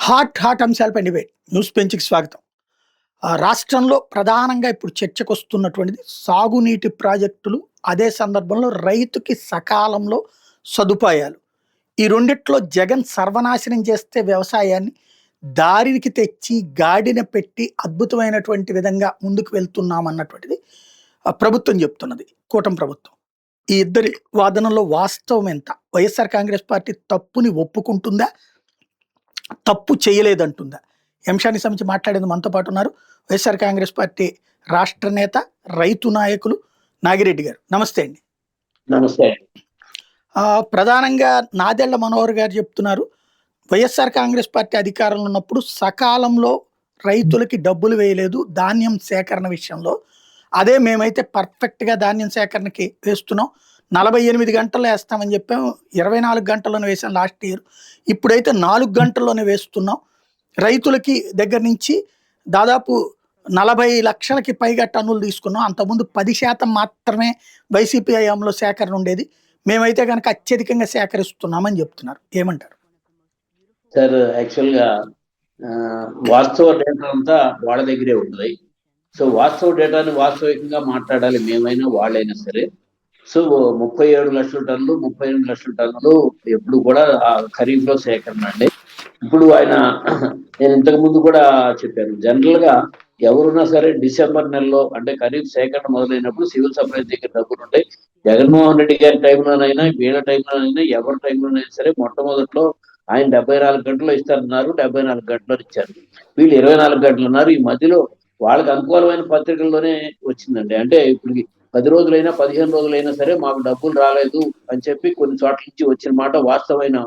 Hot అంశాలపై debate news పెంచుకి స్వాగతం. రాష్ట్రంలో ప్రధానంగా ఇప్పుడు చర్చకొస్తున్నటువంటిది సాగునీటి ప్రాజెక్టులు, అదే సందర్భంలో రైతుకి సకాలంలో సదుపాయాలు. ఈ రెండిట్లో జగన్ సర్వనాశనం చేస్తే వ్యవసాయాన్ని దారికి తెచ్చి గాడిన పెట్టి అద్భుతమైనటువంటి విధంగా ముందుకు వెళ్తున్నామన్నటువంటిది ప్రభుత్వం చెప్తున్నది, కూటమి ప్రభుత్వం. ఈ ఇద్దరి వాదనలో వాస్తవం ఎంత? వైఎస్ఆర్ కాంగ్రెస్ పార్టీ తప్పుని ఒప్పుకుంటుందా, తప్పు చేయలేదంటుందా? ఈ అంశానికి సంబంధించి మాట్లాడేందుకు మనతో పాటు ఉన్నారు వైఎస్ఆర్ కాంగ్రెస్ పార్టీ రాష్ట్ర నేత, రైతు నాయకులు నాగిరెడ్డి గారు. నమస్తే అండి. నమస్తే. ప్రధానంగా నాదెళ్ల మనోహర్ గారు చెప్తున్నారు, వైఎస్ఆర్ కాంగ్రెస్ పార్టీ అధికారంలో ఉన్నప్పుడు సకాలంలో రైతులకి డబ్బులు వేయలేదు ధాన్యం సేకరణ విషయంలో. అదే మేమైతే పర్ఫెక్ట్గా ధాన్యం సేకరణకి వేస్తున్నాం, 48 గంటల్లో వేస్తామని చెప్పాం, 24 గంటల్లోనే వేసాం లాస్ట్ ఇయర్. ఇప్పుడైతే 4 గంటల్లోనే వేస్తున్నాం. రైతులకి దగ్గర నుంచి దాదాపు 40 లక్షలకి పైగా టన్నులు తీసుకున్నాం. అంతకుముందు 10% మాత్రమే వైసీపీ హయాంలో సేకరణ ఉండేది, మేమైతే కనుక అత్యధికంగా సేకరిస్తున్నామని చెప్తున్నారు. ఏమంటారు సార్? యాక్చువల్గా వాస్తవ డేటా అంతా వాళ్ళ దగ్గరే ఉంటుంది. సో వాస్తవ డేటాని వాస్తవికంగా మాట్లాడాలి, మేమైనా వాళ్ళైనా సరే. సో 37 లక్షల టన్నులు, 38 లక్షల టన్నులు ఎప్పుడు కూడా ఖరీఫ్ లో సేకరణ అండి. ఇప్పుడు నేను ఇంతకు ముందు కూడా చెప్పాను, జనరల్ గా ఎవరున్నా సరే డిసెంబర్ నెలలో అంటే ఖరీఫ్ సేకరణ మొదలైనప్పుడు సివిల్ సప్లైస్ దగ్గర డబ్బులు ఉంటాయి. జగన్మోహన్ రెడ్డి గారి టైంలోనైనా, వీళ్ళ టైంలోనైనా, ఎవరి టైంలోనైనా సరే మొట్టమొదట్లో ఆయన 74 గంటలు ఇస్తారన్నారు, 74 గంటలు ఇచ్చారు. వీళ్ళు 24 గంటలు ఉన్నారు. ఈ మధ్యలో వాళ్ళకి అనుకూలమైన పత్రికల్లోనే వచ్చిందండి. అంటే ఇప్పుడు 10 రోజులైనా 15 రోజులైనా సరే మాకు డబ్బులు రాలేదు అని చెప్పి కొన్ని చోట్ల నుంచి వచ్చిన మాట వాస్తవమైన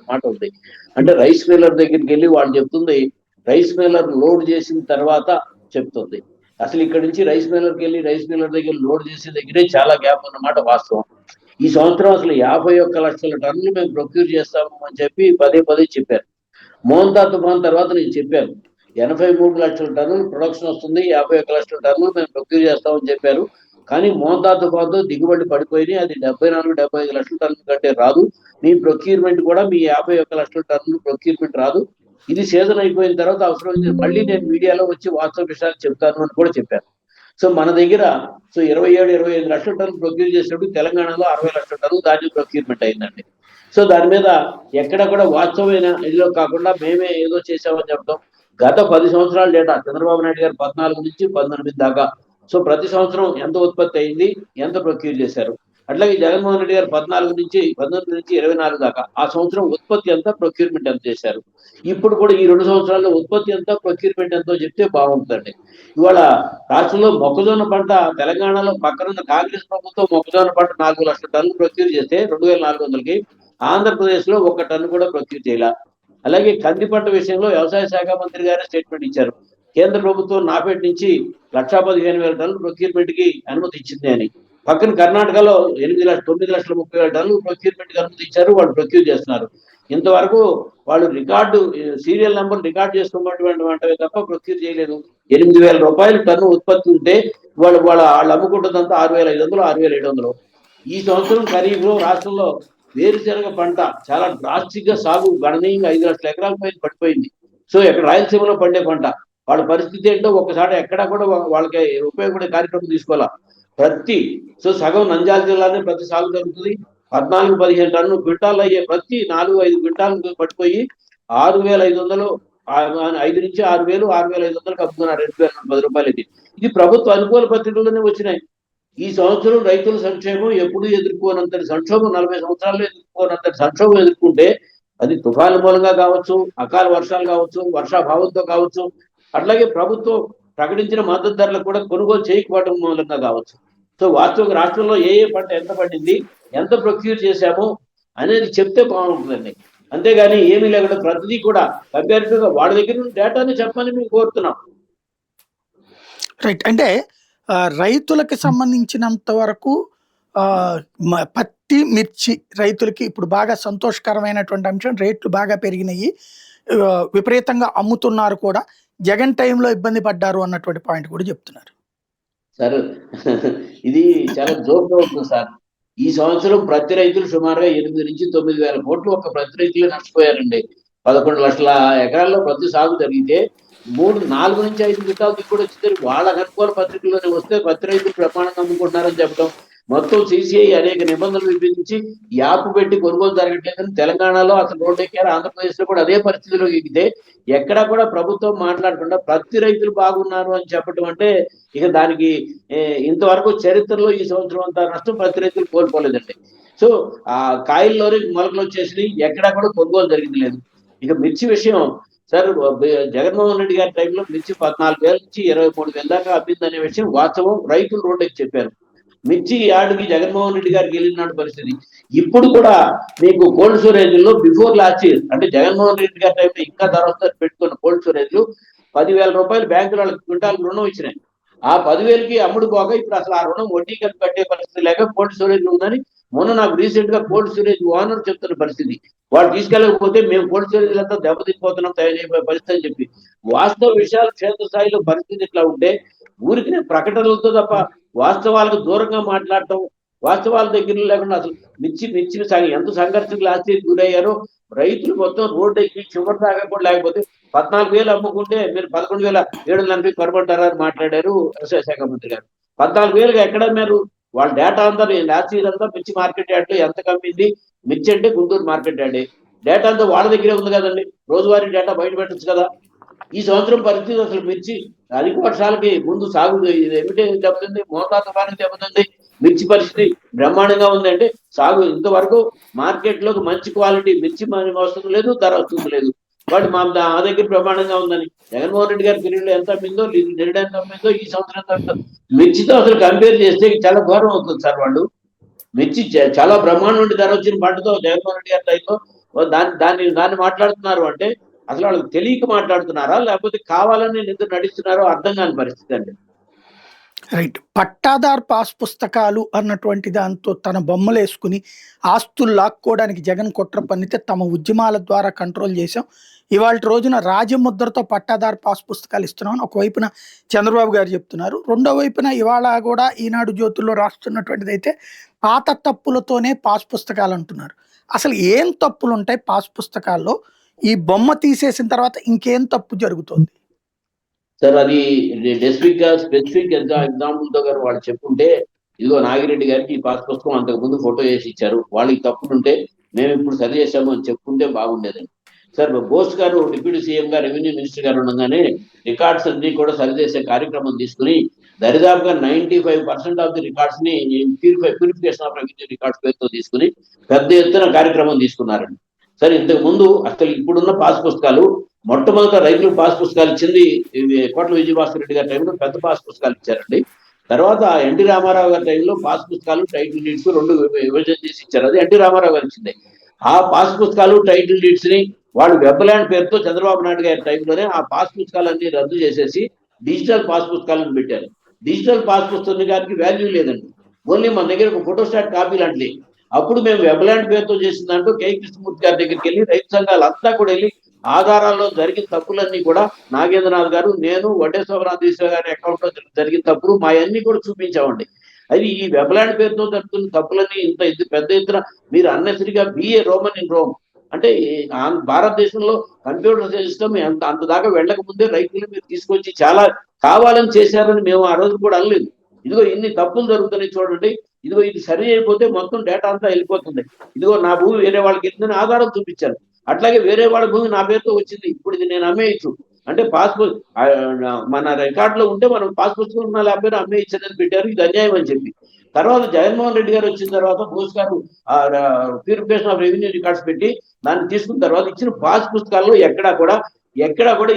మాట ఉంది. అంటే రైస్ మిల్లర్ దగ్గరికి వెళ్ళి వాళ్ళు చెప్తుంది, రైస్ మిల్లర్ లోడ్ చేసిన తర్వాత చెప్తుంది. అసలు ఇక్కడ నుంచి రైస్ మిల్లర్కి వెళ్ళి రైస్ మిల్లర్ దగ్గర లోడ్ చేసే దగ్గరే చాలా గ్యాప్ ఉన్నమాట వాస్తవం. ఈ సంవత్సరం అసలు 51 లక్షల టన్నులు మేము ప్రొక్యూర్ చేస్తాము అని చెప్పి పదే చెప్పారు. మోంతా తుఫాన్ తర్వాత నేను చెప్పాను, 83 లక్షల టన్నులు ప్రొడక్షన్ వస్తుంది, 51 లక్షల టన్నులు మేము ప్రొక్యూర్ చేస్తామని చెప్పారు. కానీ మోంతా తుఫాన్తో దిగుబడి పడిపోయి అది 74-75 లక్షల టన్నుల కంటే రాదు. మీ ప్రొక్యూర్మెంట్ కూడా మీ 51 లక్షల టన్నులు ప్రొక్యూర్మెంట్ రాదు. ఇది సీజన్ అయిపోయిన తర్వాత అవసరం మళ్ళీ నేను మీడియాలో వచ్చి వాస్తవ విషయాలు చెప్తాను అని కూడా చెప్పాను. సో మన దగ్గర 27-25 లక్షల టన్నులు ప్రొక్యూర్ చేసినప్పుడు తెలంగాణలో 60 లక్షల టన్నులు ధాన్యం ప్రొక్యూర్మెంట్ అయిందండి. సో దాని మీద ఎక్కడ కూడా వాస్తవమైన ఇదిలో కాకుండా మేమే ఏదో చేసామని చెప్పడం. గత 10 సంవత్సరాల డేటా చంద్రబాబు నాయుడు గారు 14 నుంచి 19 దాకా. సో ప్రతి సంవత్సరం ఎంత ఉత్పత్తి అయింది, ఎంత ప్రొక్యూర్ చేశారు. అట్లాగే జగన్మోహన్ రెడ్డి గారు 14 నుంచి 19 నుంచి 24 దాకా ఆ సంవత్సరం ఉత్పత్తి ఎంత, ప్రొక్యూర్మెంట్ ఎంత చేశారు. ఇప్పుడు కూడా ఈ 2 సంవత్సరాల్లో ఉత్పత్తి ఎంత, ప్రొక్యూర్మెంట్ ఎంతో చెప్తే బాగుంటుందండి. ఇవాళ రాష్ట్రంలో మొక్కజొన్న పంట తెలంగాణలో పక్కనున్న కాంగ్రెస్ ప్రభుత్వం మొక్కజొన్న పంట 4 లక్షల టన్నులు ప్రొక్యూర్ చేస్తే 2400కి, ఆంధ్రప్రదేశ్ లో 1 టన్ను కూడా ప్రొక్యూర్ చేయాల. అలాగే కంది పంట విషయంలో వ్యవసాయ శాఖ మంత్రి గారే స్టేట్మెంట్ ఇచ్చారు, కేంద్ర ప్రభుత్వం నాపేట నుంచి 1,15,000 టన్నులు ప్రొక్యూర్మెంట్ కి అనుమతి ఇచ్చింది అని. పక్కన కర్ణాటకలో 9,30,30,000 టన్నులు ప్రొక్యూర్మెంట్ కి అనుమతి ఇచ్చారు, వాళ్ళు ప్రొక్యూర్ చేస్తున్నారు. ఇంతవరకు వాళ్ళు రికార్డు సీరియల్ నెంబర్ రికార్డ్ చేసుకోమన్నటువంటి తప్ప ప్రొక్యూర్ చేయలేదు. 8,000 రూపాయలు టన్ను ఉత్పత్తి ఉంటే వాళ్ళు అమ్ముకుంటుందంతా 6,500, 6,700. ఈ సంవత్సరం ఖరీఫ్ లో రాష్ట్రంలో వేరుశనగ పంట చాలా డ్రాస్టిక్ గా సాగు గణనీయంగా 5 లక్షల ఎకరాల పైన పడిపోయింది. సో ఇక్కడ రాయలసీమలో పండే పంట వాళ్ళ పరిస్థితి ఏంటో ఒకసారి ఎక్కడా కూడా వాళ్ళకి ఉపయోగపడే కార్యక్రమం తీసుకోవాలా. సో సగం నంద్యాల జిల్లానే ప్రతి సాగు జరుగుతుంది. 14-15 టన్ను క్వింటాలు అయ్యే ప్రతి 4-5 క్వింటాలు పడిపోయి 6,500, 5 నుంచి 6,000, 6,500కి అమ్ముతున్నారు 2,010 రూపాయలకి. ఇది ప్రభుత్వ అనుకూల పత్రికల్లోనే వచ్చినాయి. ఈ సంవత్సరం రైతుల సంక్షేమం ఎప్పుడు ఎదుర్కోనంతటి సంక్షోభం, 40 సంవత్సరాల్లో ఎదుర్కోనంతటి సంక్షోభం ఎదుర్కొంటే అది తుఫాను మూలంగా కావచ్చు, అకాల వర్షాలు కావచ్చు, వర్షాభావంతో కావచ్చు, అట్లాగే ప్రభుత్వం ప్రకటించిన మద్దతు ధరలకు కూడా కొనుగోలు చేయకపోవడం మూలంగా కావచ్చు. సో వాస్తవంగా రాష్ట్రంలో ఏ పంట ఎంత పడింది, ఎంత ప్రొక్యూర్ చేశామో అనేది చెప్తే బాగుంటుందండి. అంతేగాని ఏమీ లేకుండా ప్రతిదీ కూడా కంపారిటివ్గా వాళ్ళ దగ్గర నుంచి డేటాని చెప్పమని మేము కోరుతున్నాం. రైట్. అంటే రైతులకు సంబంధించినంత వరకు పత్తి, మిర్చి రైతులకి ఇప్పుడు బాగా సంతోషకరమైనటువంటి అంశం, రేట్లు బాగా పెరిగినాయి, విపరీతంగా అమ్ముతున్నారు కూడా. జగన్ టైంలో ఇబ్బంది పడ్డారు అన్నటువంటి పాయింట్ కూడా చెప్తున్నారు సార్. ఇది చాలా జోక్గా ఉంటుంది సార్. ఈ సంవత్సరం ప్రతి రైతులు సుమారుగా 8 నుంచి 9 వేల కోట్లు ఒక ప్రతి రైతులే నష్టపోయారండి. 11 లక్షల ఎకరాల్లో పత్తి సాగు జరిగితే 4 నుంచి 5 క్వింటాలు దిగుబడి వచ్చింది. వాళ్ళ అనుకూల పత్రికల్లోనే వస్తే పత్తి రైతులు ప్రమాణంగా అమ్ముకుంటున్నారని చెప్పడం, మొత్తం సిసిఐ అనేక నిబంధనలు విధించి యాప్ పెట్టి కొనుగోలు జరగట్లేదని తెలంగాణలో అసలు రోడ్డు ఎక్కారు. ఆంధ్రప్రదేశ్ లో కూడా అదే పరిస్థితిలో ఎక్కితే ఎక్కడా కూడా ప్రభుత్వం మాట్లాడకుండా పత్తి రైతులు బాగున్నారు అని చెప్పడం అంటే ఇక దానికి ఇంతవరకు చరిత్రలో ఈ సంవత్సరం అంతా నష్టం పత్తి రైతులు కోల్పోలేదండి. సో ఆ కాయల్లోనే మొలకలు వచ్చేసి ఎక్కడా కూడా కొనుగోలు జరిగింది లేదు. ఇక మిర్చి విషయం సార్, జగన్మోహన్ రెడ్డి గారి టైంలో మిర్చి 14,000 నుంచి 23,000 దాకా అమ్మిందనే విషయం వాస్తవం. రైతులు రోడ్డుకి చెప్పారు. మిర్చి యార్డుకి జగన్మోహన్ రెడ్డి గారికి వెళ్ళినాడు పరిస్థితి. ఇప్పుడు కూడా మీకు కోల్డ్ స్టోరేజ్ లో బిఫోర్ లాస్ట్ ఇయర్ అంటే జగన్మోహన్ రెడ్డి గారి టైంలో ఇంకా ధర పెట్టుకున్న కోల్డ్ స్టోరేజ్ 10,000 రూపాయలు బ్యాంకులు వాళ్ళకి క్వింటాల్ రుణం ఇచ్చినాయి. ఆ 10,000కి అమ్ముడు పోగా ఇప్పుడు అసలు ఆ రుణం వడ్డీ కలిపి కట్టే పరిస్థితి లేక కోల్డ్ స్టోరేజ్ ఉందని మొన్న నాకు రీసెంట్ గా కోల్డ్ స్టోరేజ్ ఓనర్ చెప్తున్న పరిస్థితి. వాళ్ళు తీసుకెళ్ళకపోతే మేము కోల్డ్ స్టోరేజ్ అంతా దెబ్బతిపోతున్నాం తయారు చేయబోయే పరిస్థితి అని చెప్పి. వాస్తవ విషయాలు క్షేత్రస్థాయిలో పరిస్థితి ఇట్లా ఉంటే ఊరికి ప్రకటనలతో తప్ప వాస్తవాలకు దూరంగా మాట్లాడటం, వాస్తవాల దగ్గర లేకుండా అసలు మిర్చి ఎంత సంఘర్షణకు లాస్ట్ గురయ్యారో రైతులు మొత్తం రోడ్డు ఎక్కి చివరి దాకా కూడా లేకపోతే 14,000 అమ్ముకుంటే మీరు 11,780 కొనబడ్డారా అని మాట్లాడారు వ్యవసాయ శాఖ మంత్రి గారు. 14,000 ఎక్కడ మీరు వాళ్ళ డేటా అంతా లాస్ట్ ఇయర్ అంతా మిర్చి మార్కెట్ యార్డ్ లో ఎంత కమ్మింది మిర్చి అంటే గుంటూరు మార్కెట్ యార్డ్ డేటా అంతా వాళ్ళ దగ్గరే ఉంది కదండి. రోజువారీ డేటా బయట పెట్టచ్చు కదా. ఈ సంవత్సరం పరిస్థితి అసలు మిర్చి అధిక వర్షాలకి ముందు సాగు ఏమిటి దెబ్బతింది, మోతాదు తుఫానికి దెబ్బతింది. మిర్చి పరిస్థితి బ్రహ్మాండంగా ఉందంటే సాగు ఇంతవరకు మార్కెట్ లోకి మంచి క్వాలిటీ మిర్చి వస్తుంది లేదు, ధర వస్తుంది లేదు. వాడు మా దగ్గర బ్రహ్మాండంగా ఉందని జగన్మోహన్ రెడ్డి గారి పీరియడ్ లో ఎంత అమ్మిందో, నిరుడు ఎంత అమ్మిందో, ఈ సంవత్సరం ఎంత అమ్మిందో మిర్చితో అసలు కంపేర్ చేస్తే చాలా ఘోరం అవుతుంది సార్. వాళ్ళు మిర్చి చాలా బ్రహ్మాండం నుండి ధర వచ్చిన పంటతో జగన్మోహన్ రెడ్డి గారి టైంలో దాన్ని మాట్లాడుతున్నారు అంటే అసలు వాళ్ళకి తెలియక మాట్లాడుతున్నారా లేకపోతే కావాలని నిద్ర నడుస్తున్నారో అర్థం కాని పరిస్థితి అండి. రైట్. పట్టాదార్ పాస్ పుస్తకాలు అన్నటువంటి దాంతో తన బొమ్మలు వేసుకుని ఆస్తులు లాక్కోవడానికి జగన్ కుట్ర పన్నితే తమ ఉద్యమాల ద్వారా కంట్రోల్ చేశాం. ఇవాళ రోజున రాజముద్రతో పట్టాదార్ పాస్ పుస్తకాలు ఇస్తున్నామని ఒకవైపున చంద్రబాబు గారు చెప్తున్నారు. రెండో వైపున ఇవాళ కూడా ఈనాడు జ్యోతుల్లో రాస్తున్నటువంటిది అయితే పాత తప్పులతోనే పాస్ పుస్తకాలు అంటున్నారు. అసలు ఏం తప్పులు ఉంటాయి పాస్ పుస్తకాల్లో? ఈ బొమ్మ తీసేసిన తర్వాత ఇంకేం తప్పు జరుగుతుంది? సార్ అది స్పెసిఫిక్ ఎగ్జాంపుల్ తో గారు వాళ్ళు చెప్పుంటే, ఇదిగో నాగిరెడ్డి గారికి ఈ పాస్ పుస్తకం అంతకు ముందు ఫోటో వేసి ఇచ్చారు, వాళ్ళకి తప్పులుంటే మేము ఇప్పుడు సరి చేశాము అని చెప్పుకుంటే బాగుండేదండి. సార్ బోస్ గారు డిప్యూటీ సీఎం గా రెవెన్యూ మినిస్టర్ గారు ఉండగానే రికార్డ్స్ అన్ని కూడా సరిచేసే కార్యక్రమం తీసుకుని దరిదాపుగా 95% ఆఫ్ ది రికార్డ్స్ ని ప్యూరిఫికేషన్ ఆఫ్ రెవెన్యూ రికార్డ్స్ పేరుతో తీసుకుని పెద్ద ఎత్తున కార్యక్రమం తీసుకున్నారండి. సరే, ఇంతకు ముందు అసలు ఇప్పుడున్న పాస్ పుస్తకాలు మొట్టమొదట రైతులకు పాస్ పుస్తకాలు ఇచ్చింది కోట్ల విజయభాస్కర్ రెడ్డి గారి టైంలో పెద్ద పాస్ పుస్తకాలు ఇచ్చారండి. తర్వాత ఎన్టీ రామారావు గారి టైంలో పాస్ పుస్తకాలు టైటిల్ డీడ్స్ రెండు విభజన చేసి ఇచ్చారు. అది ఎన్టీ రామారావు గారు ఇచ్చింది. ఆ పాస్ పుస్తకాలు టైటిల్ డీడ్స్ ని వాళ్ళు వెబ్లాండ్ పేరుతో చంద్రబాబు నాయుడు గారి టైంలోనే ఆ పాస్ పుస్తకాలన్నీ రద్దు చేసేసి డిజిటల్ పాస్ పుస్తకాలను పెట్టారు. డిజిటల్ పాస్ పుస్తకానికి వాల్యూ లేదండి, ఓన్లీ మన దగ్గర ఒక ఫోటోస్టాట్ కాపీ లాంటిది. అప్పుడు మేము వెబ్లాండ్ పేరుతో చేసిన దాంట్లో కే కృష్ణమూర్తి గారి దగ్గరికి వెళ్ళి రైతు సంఘాలు అంతా కూడా వెళ్ళి ఆధారాల్లో జరిగిన తప్పులన్నీ కూడా నాగేంద్రనాథ్ గారు, నేను, వడ్డేశ్వరరావు గారి అకౌంట్ లో జరిగిన తప్పులు మా అన్ని కూడా చూపించామండి. అది ఈ వెబ్లాండ్ పేరుతో జరుగుతున్న తప్పులన్నీ ఇంత పెద్ద ఎత్తున మీరు అన్నెసరిగా బిఏ రోమన్ ఇన్ రోమ్ అంటే భారతదేశంలో కంప్యూటర్ సిస్టమ్ అంత దాకా వెళ్ళక ముందే రైతులు మీరు తీసుకొచ్చి చాలా కావాలని చేశారని మేము ఆ రోజు కూడా అనలేదు. ఇదిగో ఇన్ని తప్పులు జరుగుతున్నాయి చూడండి, ఇదిగో ఇది సరి అయిపోతే మొత్తం డేటా అంతా వెళ్ళిపోతుంది, ఇదిగో నా భూమి వేరే వాళ్ళకి వెళ్ళిందని ఆధారం చూపించారు. అట్లాగే వేరే వాళ్ళ భూమి నా పేరుతో వచ్చింది, ఇప్పుడు ఇది నేను అమ్మేయచ్చు అంటే పాస్పోర్ట్ మన రికార్డ్ లో ఉంటే మనం పాస్ పుస్తకం ఉన్న లేకపోయినా అమ్మేయచ్చని పెట్టారు. ఇది అన్యాయం అని చెప్పి తర్వాత జగన్మోహన్ రెడ్డి గారు వచ్చిన తర్వాత బోస్ గారు ప్యూరిఫికేషన్ ఆఫ్ రెవెన్యూ రికార్డ్స్ పెట్టి దాన్ని తీసుకున్న తర్వాత ఇచ్చిన పాస్ పుస్తకాల్లో ఎక్కడా కూడా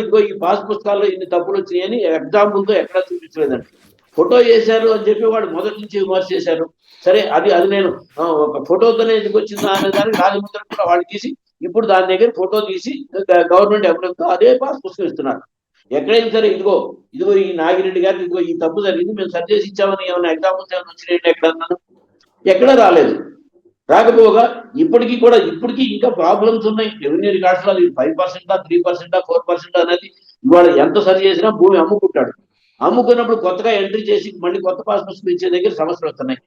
ఇదిగో ఈ పాస్ పుస్తకాల్లో ఇన్ని తప్పులు వచ్చినాయని ఎగ్జాంపుల్ తో ఎక్కడా చూపించలేదండి. ఫోటో వేశారు అని చెప్పి వాడు మొదటి నుంచి విమర్శ చేశారు. సరే, అది అది ఒక ఫోటోతోనే ఎందుకు వచ్చిందా అనే దానికి రాజముద్ర కూడా వాళ్ళు తీసి ఇప్పుడు దాని దగ్గర ఫోటో తీసి గవర్నమెంట్ అప్రూవల్తో అదే పాస్ పుస్తకం ఇస్తున్నారు. ఎక్కడైనా సరే ఇదిగో ఈ నాగిరెడ్డి గారికి ఇదిగో ఈ తప్పు జరిగింది, మేము సరి చేసి ఇచ్చామని ఏమైనా ఎగ్జాంపుల్స్ ఏమైనా వచ్చినాయండి ఎక్కడన్నాను? ఎక్కడా రాలేదు. రాకపోగా ఇప్పటికీ ఇంకా ప్రాబ్లమ్స్ ఉన్నాయి రెవెన్యూ రికార్డ్స్ లో. అది 5%, 3%, 4% అనేది ఇవాళ ఎంత సరి చేసినా భూమి అమ్ముకుంటాడు. అమ్ముకున్నప్పుడు కొత్తగా ఎంట్రీ చేసి మళ్ళీ కొత్త పాస్ పుస్తకం ఇచ్చే దగ్గర సమస్యలు వస్తున్నాయి.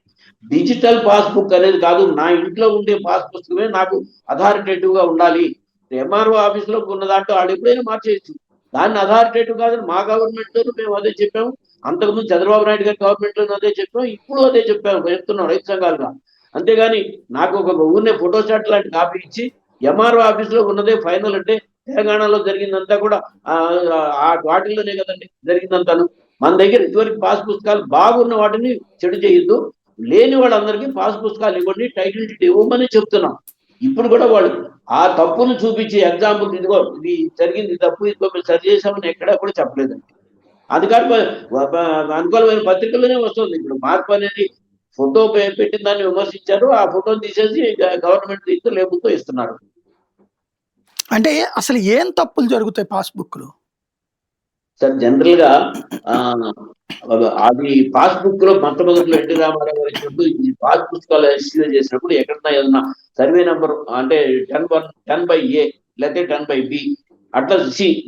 డిజిటల్ పాస్బుక్ అనేది కాదు, నా ఇంట్లో ఉండే పాస్ పుస్తకమే నాకు అథారిటేటివ్ గా ఉండాలి, ఎంఆర్ఓ ఆఫీస్ లో ఉన్న దాంట్లో వాళ్ళు ఎప్పుడైనా మార్చేయచ్చు. దాన్ని అథారిటేటివ్ కాదని మా గవర్నమెంట్ లో మేము అదే చెప్పాము. అంతకుముందు చంద్రబాబు నాయుడు గారి గవర్నమెంట్ లో అదే చెప్పాము, ఇప్పుడు అదే చెప్తున్నాం రైతు సంఘాలుగా. అంతేగాని నాకు ఒక ఊరినే ఫోటోస్టాట్ లాంటి కాపీ ఇచ్చి ఎంఆర్ఓ ఆఫీస్ లో ఉన్నదే ఫైనల్ అంటే తెలంగాణలో జరిగిందంతా కూడా వాటిల్లోనే కదండి జరిగిందంతాను. మన దగ్గర ఇదివరకు పాస్ పుస్తకాలు బాగున్న వాటిని చెడు చేయొద్దు, లేని వాళ్ళందరికీ పాస్ పుస్తకాలు ఇవ్వండి, టైటిల్ డీడ్ ఇవ్వమని చెప్తున్నాం. ఇప్పుడు కూడా వాళ్ళు ఆ తప్పును చూపించి ఎగ్జాంపుల్ ఇదిగో ఇది జరిగింది తప్పు, ఇదిగో మేము సరి చేసామని ఎక్కడా కూడా చెప్పలేదండి. అది కాదు అనుకూలమైన పత్రికల్లోనే వస్తుంది. ఇప్పుడు మార్పు అనేది ఫోటో పెట్టిన దాన్ని విమర్శించారు, ఆ ఫోటోని తీసేసి గవర్నమెంట్ తీస్తూ లేబుల్తో ఇస్తున్నారు. అంటే అసలు ఏం తప్పులు జరుగుతాయి పాస్బుక్ లో? సార్ జనరల్ గా అది పాస్బుక్ లో మొట్టమొదటిలో ఎన్టీ రామారావు గారు ఇచ్చినప్పుడు ఈ పాస్ పుస్తకాలు ఇష్యూ చేసినప్పుడు ఎక్కడన్నా ఏదన్నా సర్వే నెంబర్ అంటే 10/A లేకపోతే 10/B అట్లా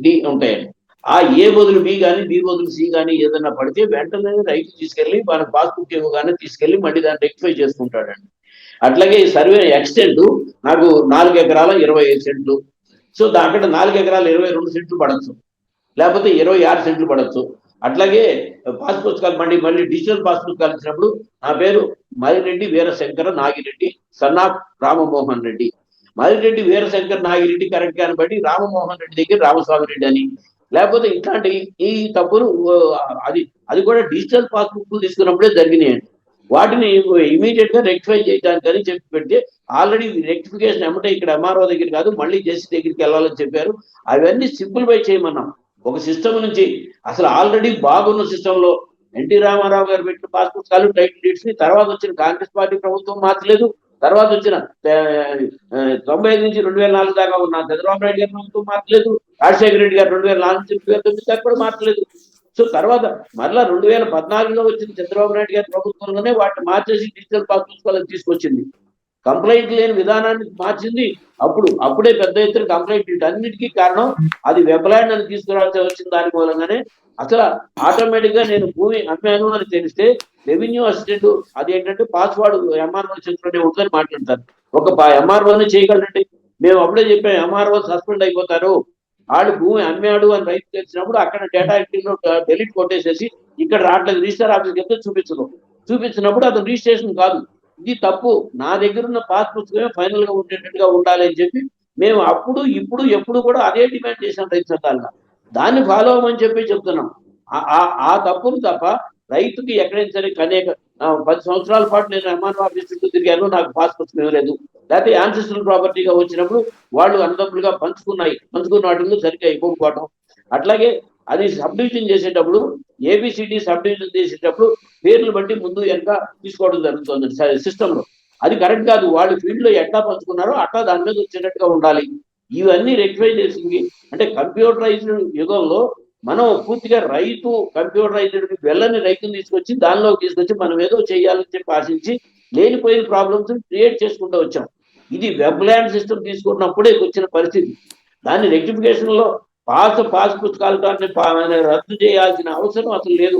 D ఉంటాయండి. ఆ ఏ బదులు బి కానీ బి బదులు సి కానీ ఏదన్నా పడితే వెంటనే రైతు తీసుకెళ్లి మన పాస్బుక్ ఇవ్వగానే తీసుకెళ్లి మళ్ళీ దాన్ని రెక్టిఫై చేసుకుంటాడండి. అట్లాగే సర్వే ఎక్స్టెంట్ నాకు 4 ఎకరాల 25 సెంట్లు, సో అక్కడ 4 ఎకరాల 22 సెంట్లు పడచ్చు, లేకపోతే 26 సెంట్లు పడచ్చు. అట్లాగే పాస్ పుస్తకాలు మళ్ళీ డిజిటల్ పాస్ పుస్తకాలు ఇచ్చినప్పుడు నా పేరు Marireddy Veerashankara Nagireddy son of Ramamohan Reddy, Marireddy Veerashankar Nagireddy correct గాని బట్టి రామమోహన్ రెడ్డి దగ్గర రామస్వామి రెడ్డి అని, లేకపోతే ఇట్లాంటి ఈ తప్పులు అది కూడా డిజిటల్ పాస్ బుక్ తీసుకున్నప్పుడే జరిగినాయండి. వాటిని ఇమీడియట్ గా రెక్టిఫై చేయడానికని చెప్పి పెడితే ఆల్రెడీ రెక్టిఫికేషన్ ఏమంటే ఇక్కడ ఎంఆర్ఓ దగ్గర కాదు మళ్ళీ జేసీ దగ్గరికి వెళ్ళాలని చెప్పారు. అవన్నీ సింప్లిఫై చేయమన్నాం ఒక సిస్టమ్ నుంచి. అసలు ఆల్రెడీ బాగున్న సిస్టమ్ లో ఎన్టీ రామారావు గారు పెట్టిన పాస్ పుస్తకాలు టైటిల్ డీడ్స్ ని తర్వాత వచ్చిన కాంగ్రెస్ పార్టీ ప్రభుత్వం మార్చలేదు, తర్వాత వచ్చిన 95 నుంచి 2004 దాకా ఉన్న చంద్రబాబు నాయుడు గారి ప్రభుత్వం మార్చలేదు, రాజశేఖర రెడ్డి గారు 2004 నుంచి 2009 దాకా కూడా మార్చలేదు. సో తర్వాత మరలా 2014లో వచ్చిన చంద్రబాబు నాయుడు గారి ప్రభుత్వంలోనే వాటిని మార్చేసి డిజిటల్ పాస్ పుస్తకాలను తీసుకొచ్చింది. కంప్లైంట్ లేని విధానాన్ని మార్చింది. అప్పుడే పెద్ద ఎత్తున కంప్లైంట్ వీటన్నిటికీ కారణం అది వెబ్లాండ్ అని తీసుకురావాల్సి వచ్చిన దాని మూలంగానే. అసలు ఆటోమేటిక్ గా నేను భూమి అమ్మాను అని తెలిస్తే రెవెన్యూ అసిస్టెంట్ అదేంటంటే పాస్వర్డ్ ఎంఆర్ఓ చేతిలోనే ఉంటుందని మాట్లాడతారు. ఒక ఎంఆర్ఓనే చేయగలండి. మేము అప్పుడే చెప్పాం ఎంఆర్ఓ సస్పెండ్ అయిపోతారు, ఆడు భూమి అమ్మాడు అని రైతు తెలిసినప్పుడు అక్కడ డేటా ఎంట్రీలో డెలీట్ కొట్టేసేసి ఇక్కడ రావట్లేదు రిజిస్టర్ ఆఫీస్కి వెళ్తే చూపించినప్పుడు అది రిజిస్ట్రేషన్ కాదు, ఇది తప్పు, నా దగ్గర ఉన్న పాస్ పుస్తకమే ఫైనల్ గా ఉండేటట్టుగా ఉండాలి అని చెప్పి మేము అప్పుడు ఇప్పుడు ఎప్పుడు కూడా అదే డిమాండ్ చేసాం రైతు సంఘాలుగా. దాన్ని ఫాలో అవ్వమని చెప్పి చెప్తున్నాం. ఆ తప్పును తప్ప రైతుకి ఎక్కడైనా సరే అనేక 10 సంవత్సరాల పాటు నేను ఎంఆర్ఓ ఆఫీస్ చుట్టూ తిరిగాను, నాకు పాస్ పుస్తకం ఇవ్వలేదు, లేకపోతే యాన్సిస్ట్రల్ ప్రాపర్టీగా వచ్చినప్పుడు వాళ్ళు అన్నదమ్ములుగా పంచుకున్న వాటిలో సరిగ్గా ఇవ్వకపోవడం. అట్లాగే అది సబ్ డివిజన్ చేసేటప్పుడు ఏబిసిడి సబ్ డివిజన్ చేసేటప్పుడు పేర్లు బట్టి ముందు వెనక తీసుకోవడం జరుగుతుంది సిస్టమ్ లో. అది కరెక్ట్ కాదు. వాళ్ళు ఫీల్డ్ లో ఎట్లా పంచుకున్నారో అట్లా దాని మీద వచ్చేటట్టుగా ఉండాలి. ఇవన్నీ రెక్టిఫై చేసింది అంటే కంప్యూటరైజ్డ్ యుగంలో మనం పూర్తిగా రైతు కంప్యూటరైజ్డ్ వెళ్ళని రైతుని తీసుకొచ్చి దానిలోకి తీసుకొచ్చి మనం ఏదో చేయాలని చెప్పి ఆశించి లేనిపోయిన ప్రాబ్లమ్స్ క్రియేట్ చేసుకుంటూ వచ్చాం. ఇది వెబ్ ల్యాండ్ సిస్టమ్ తీసుకున్నప్పుడే వచ్చిన పరిస్థితి. దాన్ని రెక్టిఫికేషన్ లో పాస్ పుస్తకాలు రద్దు చేయాల్సిన అవసరం అసలు లేదు.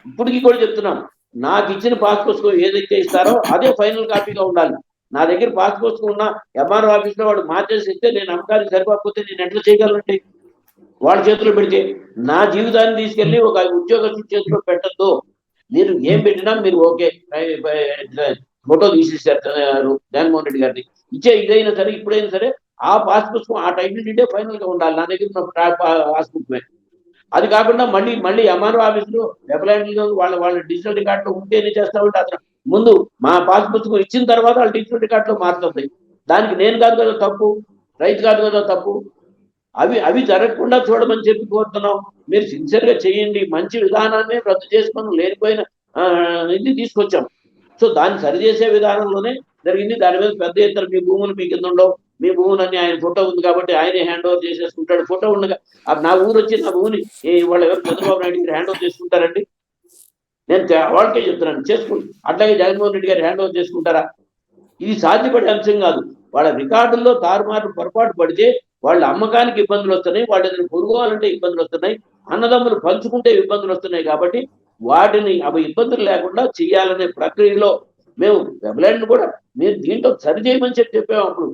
ఇప్పటికీ కూడా చెప్తున్నాం, నాకు ఇచ్చిన పాస్ పుస్తకం ఏదైతే ఇస్తారో అదే ఫైనల్ కాపీగా ఉండాలి. నా దగ్గర పాస్ పుస్తకం ఉన్న ఎంఆర్ఓ ఆఫీస్ లో వాడు మార్చేసి ఇస్తే నేను అమ్మకానికి సరిపోకపోతే నేను ఎట్లా చేయగలంటే వాళ్ళ చేతిలో పెడితే నా జీవితాన్ని తీసుకెళ్లి ఒక ఉద్యోగస్తుల చేతిలో పెట్టద్దు. మీరు ఏం పెట్టినా మీరు ఓకే ఫోటో తీసేసారు జగన్మోహన్ రెడ్డి గారిని ఇదైనా సరే ఇప్పుడైనా సరే ఆ పాస్ పుస్తకం ఆ టైటిల్ డీడే ఫైనల్ గా ఉండాలి నా దగ్గర ఉన్న పాస్ బుక్. అది కాకుండా మళ్ళీ ఎంఆర్ఓ ఆఫీస్ లో వెబ్లాండ్ వాళ్ళ డిజిటల్ రికార్డ్ లో ఉంటేనే చేస్తా ఉంటే అతను ముందు మా పాస్ పుస్తకం ఇచ్చిన తర్వాత వాళ్ళ డిజిటల్ రికార్డ్ లో మారుతుంది. దానికి నేను కాదు కదా తప్పు, రైతు కాదు కదా తప్పు. అవి జరగకుండా చూడమని చెప్పి కోరుతున్నాం. మీరు సిన్సియర్ గా చేయండి, మంచి విధానాన్ని రద్దు చేసుకొని లేనిపోయిన ఇది తీసుకొచ్చాం. సో దాన్ని సరిచేసే విధానంలోనే జరిగింది. దాని మీద పెద్ద ఎత్తున మీ భూములు మీ కింద ఉండవు, మీ భూములన్నీ ఆయన ఫోటో ఉంది కాబట్టి ఆయనే హ్యాండ్ ఓవర్ చేసేసుకుంటాడు. ఫోటో ఉండగా నా ఊరు వచ్చి నా భూమిని వాళ్ళు ఎవరు చంద్రబాబు నాయుడు గారు హ్యాండ్ ఓవర్ చేసుకుంటారండి? నేను వాళ్ళకే చెప్తున్నాను చేసుకోండి. అట్లాగే జగన్మోహన్ రెడ్డి గారు హ్యాండ్ ఓవర్ చేసుకుంటారా? ఇది సాధ్యపడే అంశం కాదు. వాళ్ళ రికార్డుల్లో తారుమారు పొరపాటు పడితే వాళ్ళ అమ్మకానికి ఇబ్బందులు వస్తున్నాయి, వాళ్ళ కొనుగోవాలంటే ఇబ్బందులు వస్తున్నాయి, అన్నదమ్ములు పంచుకుంటే ఇబ్బందులు వస్తున్నాయి. కాబట్టి వాటిని అవి ఇబ్బందులు లేకుండా చేయాలనే ప్రక్రియలో మేము వెబ్లాండ్ కూడా మీరు దీంట్లో సరి చేయమని చెప్పాము. అప్పుడు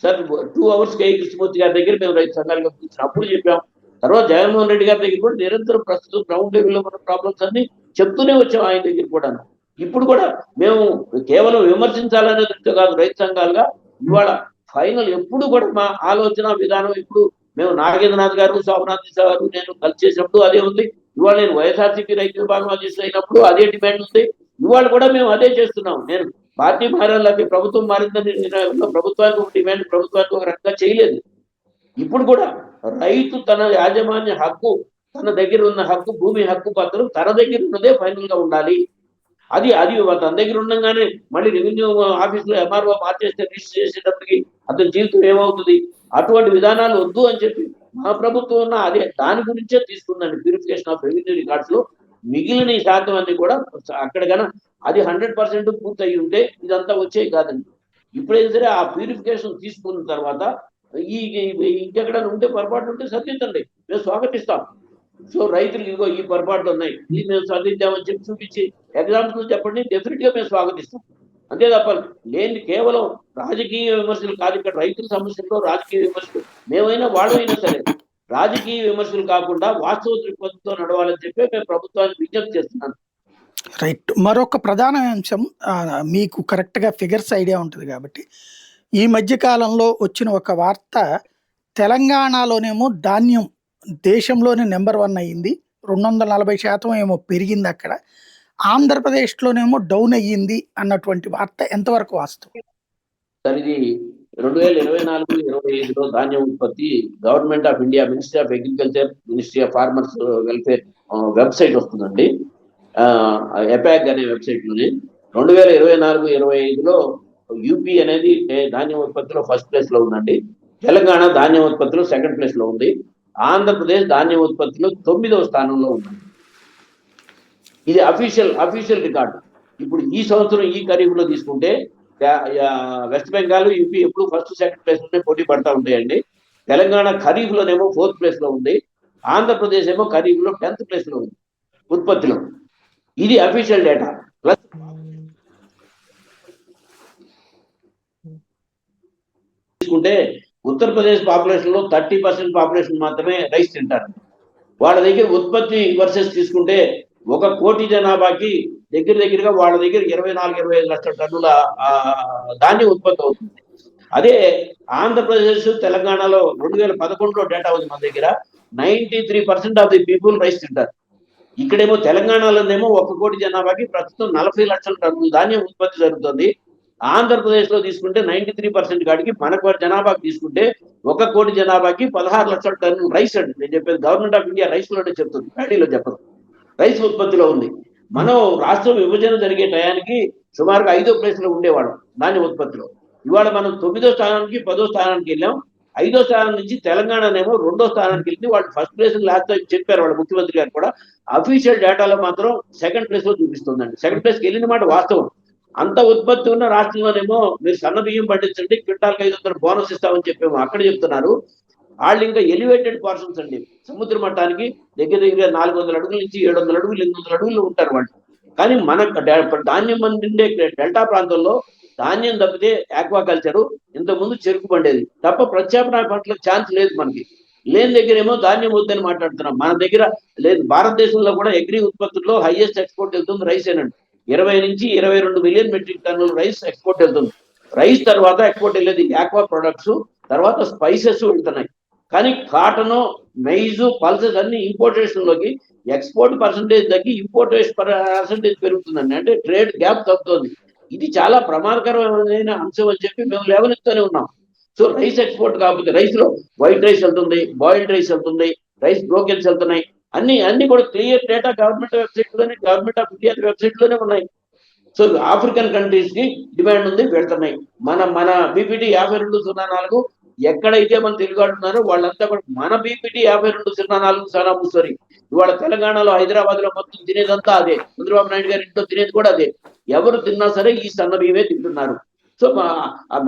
సార్ 2 hours కేఈ కృష్ణమూర్తి గారి దగ్గర మేము రైతు సంఘాలుగా కూర్చుని అప్పుడు చెప్పాం. తర్వాత జగన్మోహన్ రెడ్డి గారి దగ్గర కూడా నిరంతరం ప్రస్తుతం గ్రౌండ్ లెవెల్లో మన ప్రాబ్లమ్స్ అన్ని చెప్తూనే వచ్చాం ఆయన దగ్గర కూడా. ఇప్పుడు కూడా మేము కేవలం విమర్శించాలనే దృష్టితో కాదు, రైతు సంఘాలుగా ఇవాళ ఫైనల్ ఎప్పుడు కూడా మా ఆలోచన విధానం ఇప్పుడు మేము నాగేంద్రనాథ్ గారు, శోభనాథ్ గారు నేను కలిసి చేసినప్పుడు అదే ఉంది. ఇవాళ నేను వైఎస్ఆర్సీపీ రైతు విభాగం అధ్యక్షుడు అయినప్పుడు అదే డిమాండ్ ఉంది. ఇవాళ కూడా మేము అదే చేస్తున్నాం. నేను పార్టీ మారాలి, ప్రభుత్వం మారిందని ప్రభుత్వానికి ఒక డిమాండ్, ప్రభుత్వానికి ఒక రకంగా చేయలేదు. ఇప్పుడు కూడా రైతు తన యాజమాన్య హక్కు, తన దగ్గర ఉన్న హక్కు, భూమి హక్కు పత్రం తన దగ్గర ఉన్నదే ఫైనల్ గా ఉండాలి. అది తన దగ్గర ఉండగానే మళ్ళీ రెవెన్యూ ఆఫీసులో ఎంఆర్ఓ మార్చేస్తే రిజిస్టర్ చేసేటప్పటికి అతని జీవితం ఏమవుతుంది? అటువంటి విధానాలు వద్దు అని చెప్పి మా ప్రభుత్వం ఉన్న అదే దాని గురించే తీసుకుందండి. ప్యూరిఫికేషన్ ఆఫ్ రెవెన్యూ రికార్డ్స్ లో మిగిలిన ఈ శాతం అన్ని కూడా అక్కడ కన్నా అది 100% పూర్తయి ఉంటే ఇదంతా వచ్చేది కాదండి. ఇప్పుడైనా సరే ఆ ప్యూరిఫికేషన్ తీసుకున్న తర్వాత ఇంకెక్కడైనా ఉంటే పొరపాటు ఉంటే సరిదిద్దండి, మేము స్వాగతిస్తాం. సో రైతులు ఇదిగో ఈ పొరపాట్లు ఉన్నాయి, ఇది మేము సరిదిద్దామని చెప్పి చూపించి ఎగ్జాంపుల్ చెప్పండి, డెఫినెట్ గా మేము స్వాగతిస్తాం. అంతే తప్ప లేని కేవలం రాజకీయ విమర్శలు కాదు. ఇక్కడ రైతుల సమస్యల్లో రాజకీయ విమర్శలు మేమైనా వాళ్ళైనా సరే రాజకీయ విమర్శలు కాకుండా వాస్తవ దృక్పథంతో నడవాలని చెప్పి మేము ప్రభుత్వానికి విజ్ఞప్తి చేస్తున్నాను. రైట్. మరొక ప్రధాన అంశం, మీకు కరెక్ట్ గా ఫిగర్స్ ఐడియా ఉంటుంది కాబట్టి, ఈ మధ్య కాలంలో వచ్చిన ఒక వార్త, తెలంగాణలోనేమో ధాన్యం దేశంలోనే నెంబర్ 1 అయ్యింది, 240% ఏమో పెరిగింది అక్కడ. ఆంధ్రప్రదేశ్లోనేమో డౌన్ అయ్యింది అన్నటువంటి వార్త ఎంతవరకు వాస్తవం? సార్ ఇది 2024-25లో ధాన్యం ఉత్పత్తి government of India, ministry of agriculture, ministry of farmers welfare website వస్తుందండి. ఎపాక్ అనే వెబ్సైట్ లోని 2024-25లో యూపీ అనేది ధాన్యం ఉత్పత్తిలో ఫస్ట్ ప్లేస్ లో ఉందండి. తెలంగాణ ధాన్యం ఉత్పత్తిలో సెకండ్ ప్లేస్ లో ఉంది. ఆంధ్రప్రదేశ్ ధాన్యం ఉత్పత్తిలో 9వ స్థానంలో ఉంది. ఇది అఫీషియల్ రికార్డు. ఇప్పుడు ఈ సంవత్సరం ఈ ఖరీఫ్ లో తీసుకుంటే వెస్ట్ బెంగాల్, యూపీ ఎప్పుడు ఫస్ట్ సెకండ్ ప్లేస్ లోనే పోటీ పడతా ఉంటాయండి. తెలంగాణ ఖరీఫ్ లోనేమో 4th ప్లేస్ లో ఉంది. ఆంధ్రప్రదేశ్ ఏమో ఖరీఫ్ లో 10th ప్లేస్ లో ఉంది ఉత్పత్తిలో. ఇది అఫీషియల్ డేటా. ప్లస్ తీసుకుంటే ఉత్తరప్రదేశ్ పాపులేషన్ లో 30% పాపులేషన్ మాత్రమే రైస్ తింటారు. వాళ్ళ దగ్గర ఉత్పత్తి వర్సెస్ తీసుకుంటే 1 కోటి జనాభాకి దగ్గరగా వాళ్ళ దగ్గర 24-25 లక్షల టన్నుల ధాన్యం ఉత్పత్తి అవుతుంది. అదే ఆంధ్రప్రదేశ్, తెలంగాణలో 2011లో డేటా ఉంది మన దగ్గర, 93% ఆఫ్ ది పీపుల్ రైస్ తింటారు. ఇక్కడేమో తెలంగాణలోనేమో 1 కోటి జనాభాకి ప్రస్తుతం 40 లక్షల టన్నుల ధాన్యం ఉత్పత్తి జరుగుతుంది. ఆంధ్రప్రదేశ్ లో తీసుకుంటే 93% కాడికి, మనకు జనాభాకి తీసుకుంటే 1 కోటి జనాభాకి 16 లక్షల టన్నులు రైస్ అండి. నేను చెప్పేది గవర్నమెంట్ ఆఫ్ ఇండియా రైస్ లోనే చెప్తుంది, ప్యాడీలో చెప్పదు. రైస్ ఉత్పత్తిలో ఉంది. మనం రాష్ట్రం విభజన జరిగే టయానికి సుమారుగా 5వ ప్లేస్ లో ఉండేవాళ్ళం ధాన్యం ఉత్పత్తిలో. ఇవాళ మనం 9వ స్థానానికి 10వ స్థానానికి వెళ్ళాం. 5వ స్థానం నుంచి తెలంగాణనేమో 2వ స్థానానికి వెళ్ళి వాళ్ళు ఫస్ట్ ప్లేస్ లాస్ట్ టైం చెప్పారు వాళ్ళ ముఖ్యమంత్రి గారు కూడా. అఫీషియల్ డేటాలో మాత్రం సెకండ్ ప్లేస్ లో చూపిస్తుందండి. సెకండ్ ప్లేస్కి వెళ్ళిన మాట వాస్తవం. అంత ఉత్పత్తి ఉన్న రాష్ట్రంలోనేమో మీరు సన్న బియ్యం పండించండి, క్వింటాల్కి 500 బోనస్ ఇస్తామని చెప్పేమో అక్కడ చెప్తున్నారు. వాళ్ళు ఇంకా ఎలివేటెడ్ పర్సన్స్ అండి. సముద్ర మట్టానికి దగ్గర 400 అడుగుల నుంచి 700 అడుగులు 800 అడుగులు ఉంటారు వాళ్ళు. కానీ మన ధాన్యం పండిండే డెల్టా ప్రాంతంలో ధాన్యం తప్పితే ఆక్వాకల్చరు, ఇంతకుముందు చెరుకు పండేది తప్ప ప్రత్యామ్నాయ పంటలకు ఛాన్స్ లేదు మనకి. లేని దగ్గర ఏమో ధాన్యం వద్దని మాట్లాడుతున్నాం. మన దగ్గర లేదు. భారతదేశంలో కూడా అగ్రి ఉత్పత్తుల్లో హైయెస్ట్ ఎక్స్పోర్ట్ వెళ్తుంది రైస్ ఏనండి. 20 నుంచి 22 మిలియన్ మెట్రిక్ టన్నులు రైస్ ఎక్స్పోర్ట్ వెళ్తుంది. రైస్ తర్వాత ఎక్స్పోర్ట్ వెళ్ళేది ఆక్వా ప్రొడక్ట్స్, తర్వాత స్పైసెస్ వెళ్తున్నాయి. కానీ కాటన్, మైజ్, పల్సెస్ అన్ని ఇంపోర్టేషన్ లోకి, ఎక్స్పోర్ట్ పర్సంటేజ్ తగ్గి ఇంపోర్టేషన్ పర్సంటేజ్ పెరుగుతుందండి. అంటే ట్రేడ్ గ్యాప్ తగ్గుతుంది. ఇది చాలా ప్రమాదకరమైన అంశం అని చెప్పి మేము లేవనెత్తూనే ఉన్నాం. సో రైస్ ఎక్స్పోర్ట్ కాకపోతే రైస్ లో వైట్ రైస్ వెళ్తుంది, బాయిల్డ్ రైస్ వెళ్తుంది, రైస్ బ్రోకెన్స్ వెళ్తున్నాయి. అన్ని కూడా క్లియర్ డేటా గవర్నమెంట్ వెబ్సైట్ లోనే, గవర్నమెంట్ ఆఫ్ ఇండియా వెబ్సైట్ లోనే ఉన్నాయి. సో ఆఫ్రికన్ కంట్రీస్ కి డిమాండ్ ఉంది, వెళ్తున్నాయి. మన బీపీటీ 5204 ఎక్కడైతే మన తెలుగున్నారో వాళ్ళంతా కూడా మన బీపీటీ 5204 సానా ముసరి. ఇవాళ తెలంగాణలో, హైదరాబాద్ లో మొత్తం తినేదంతా అదే. చంద్రబాబు నాయుడు గారి ఇంట్లో తినేది కూడా అదే. ఎవరు తిన్నా సరే ఈ సన్న బియ్యమే తింటున్నారు. సో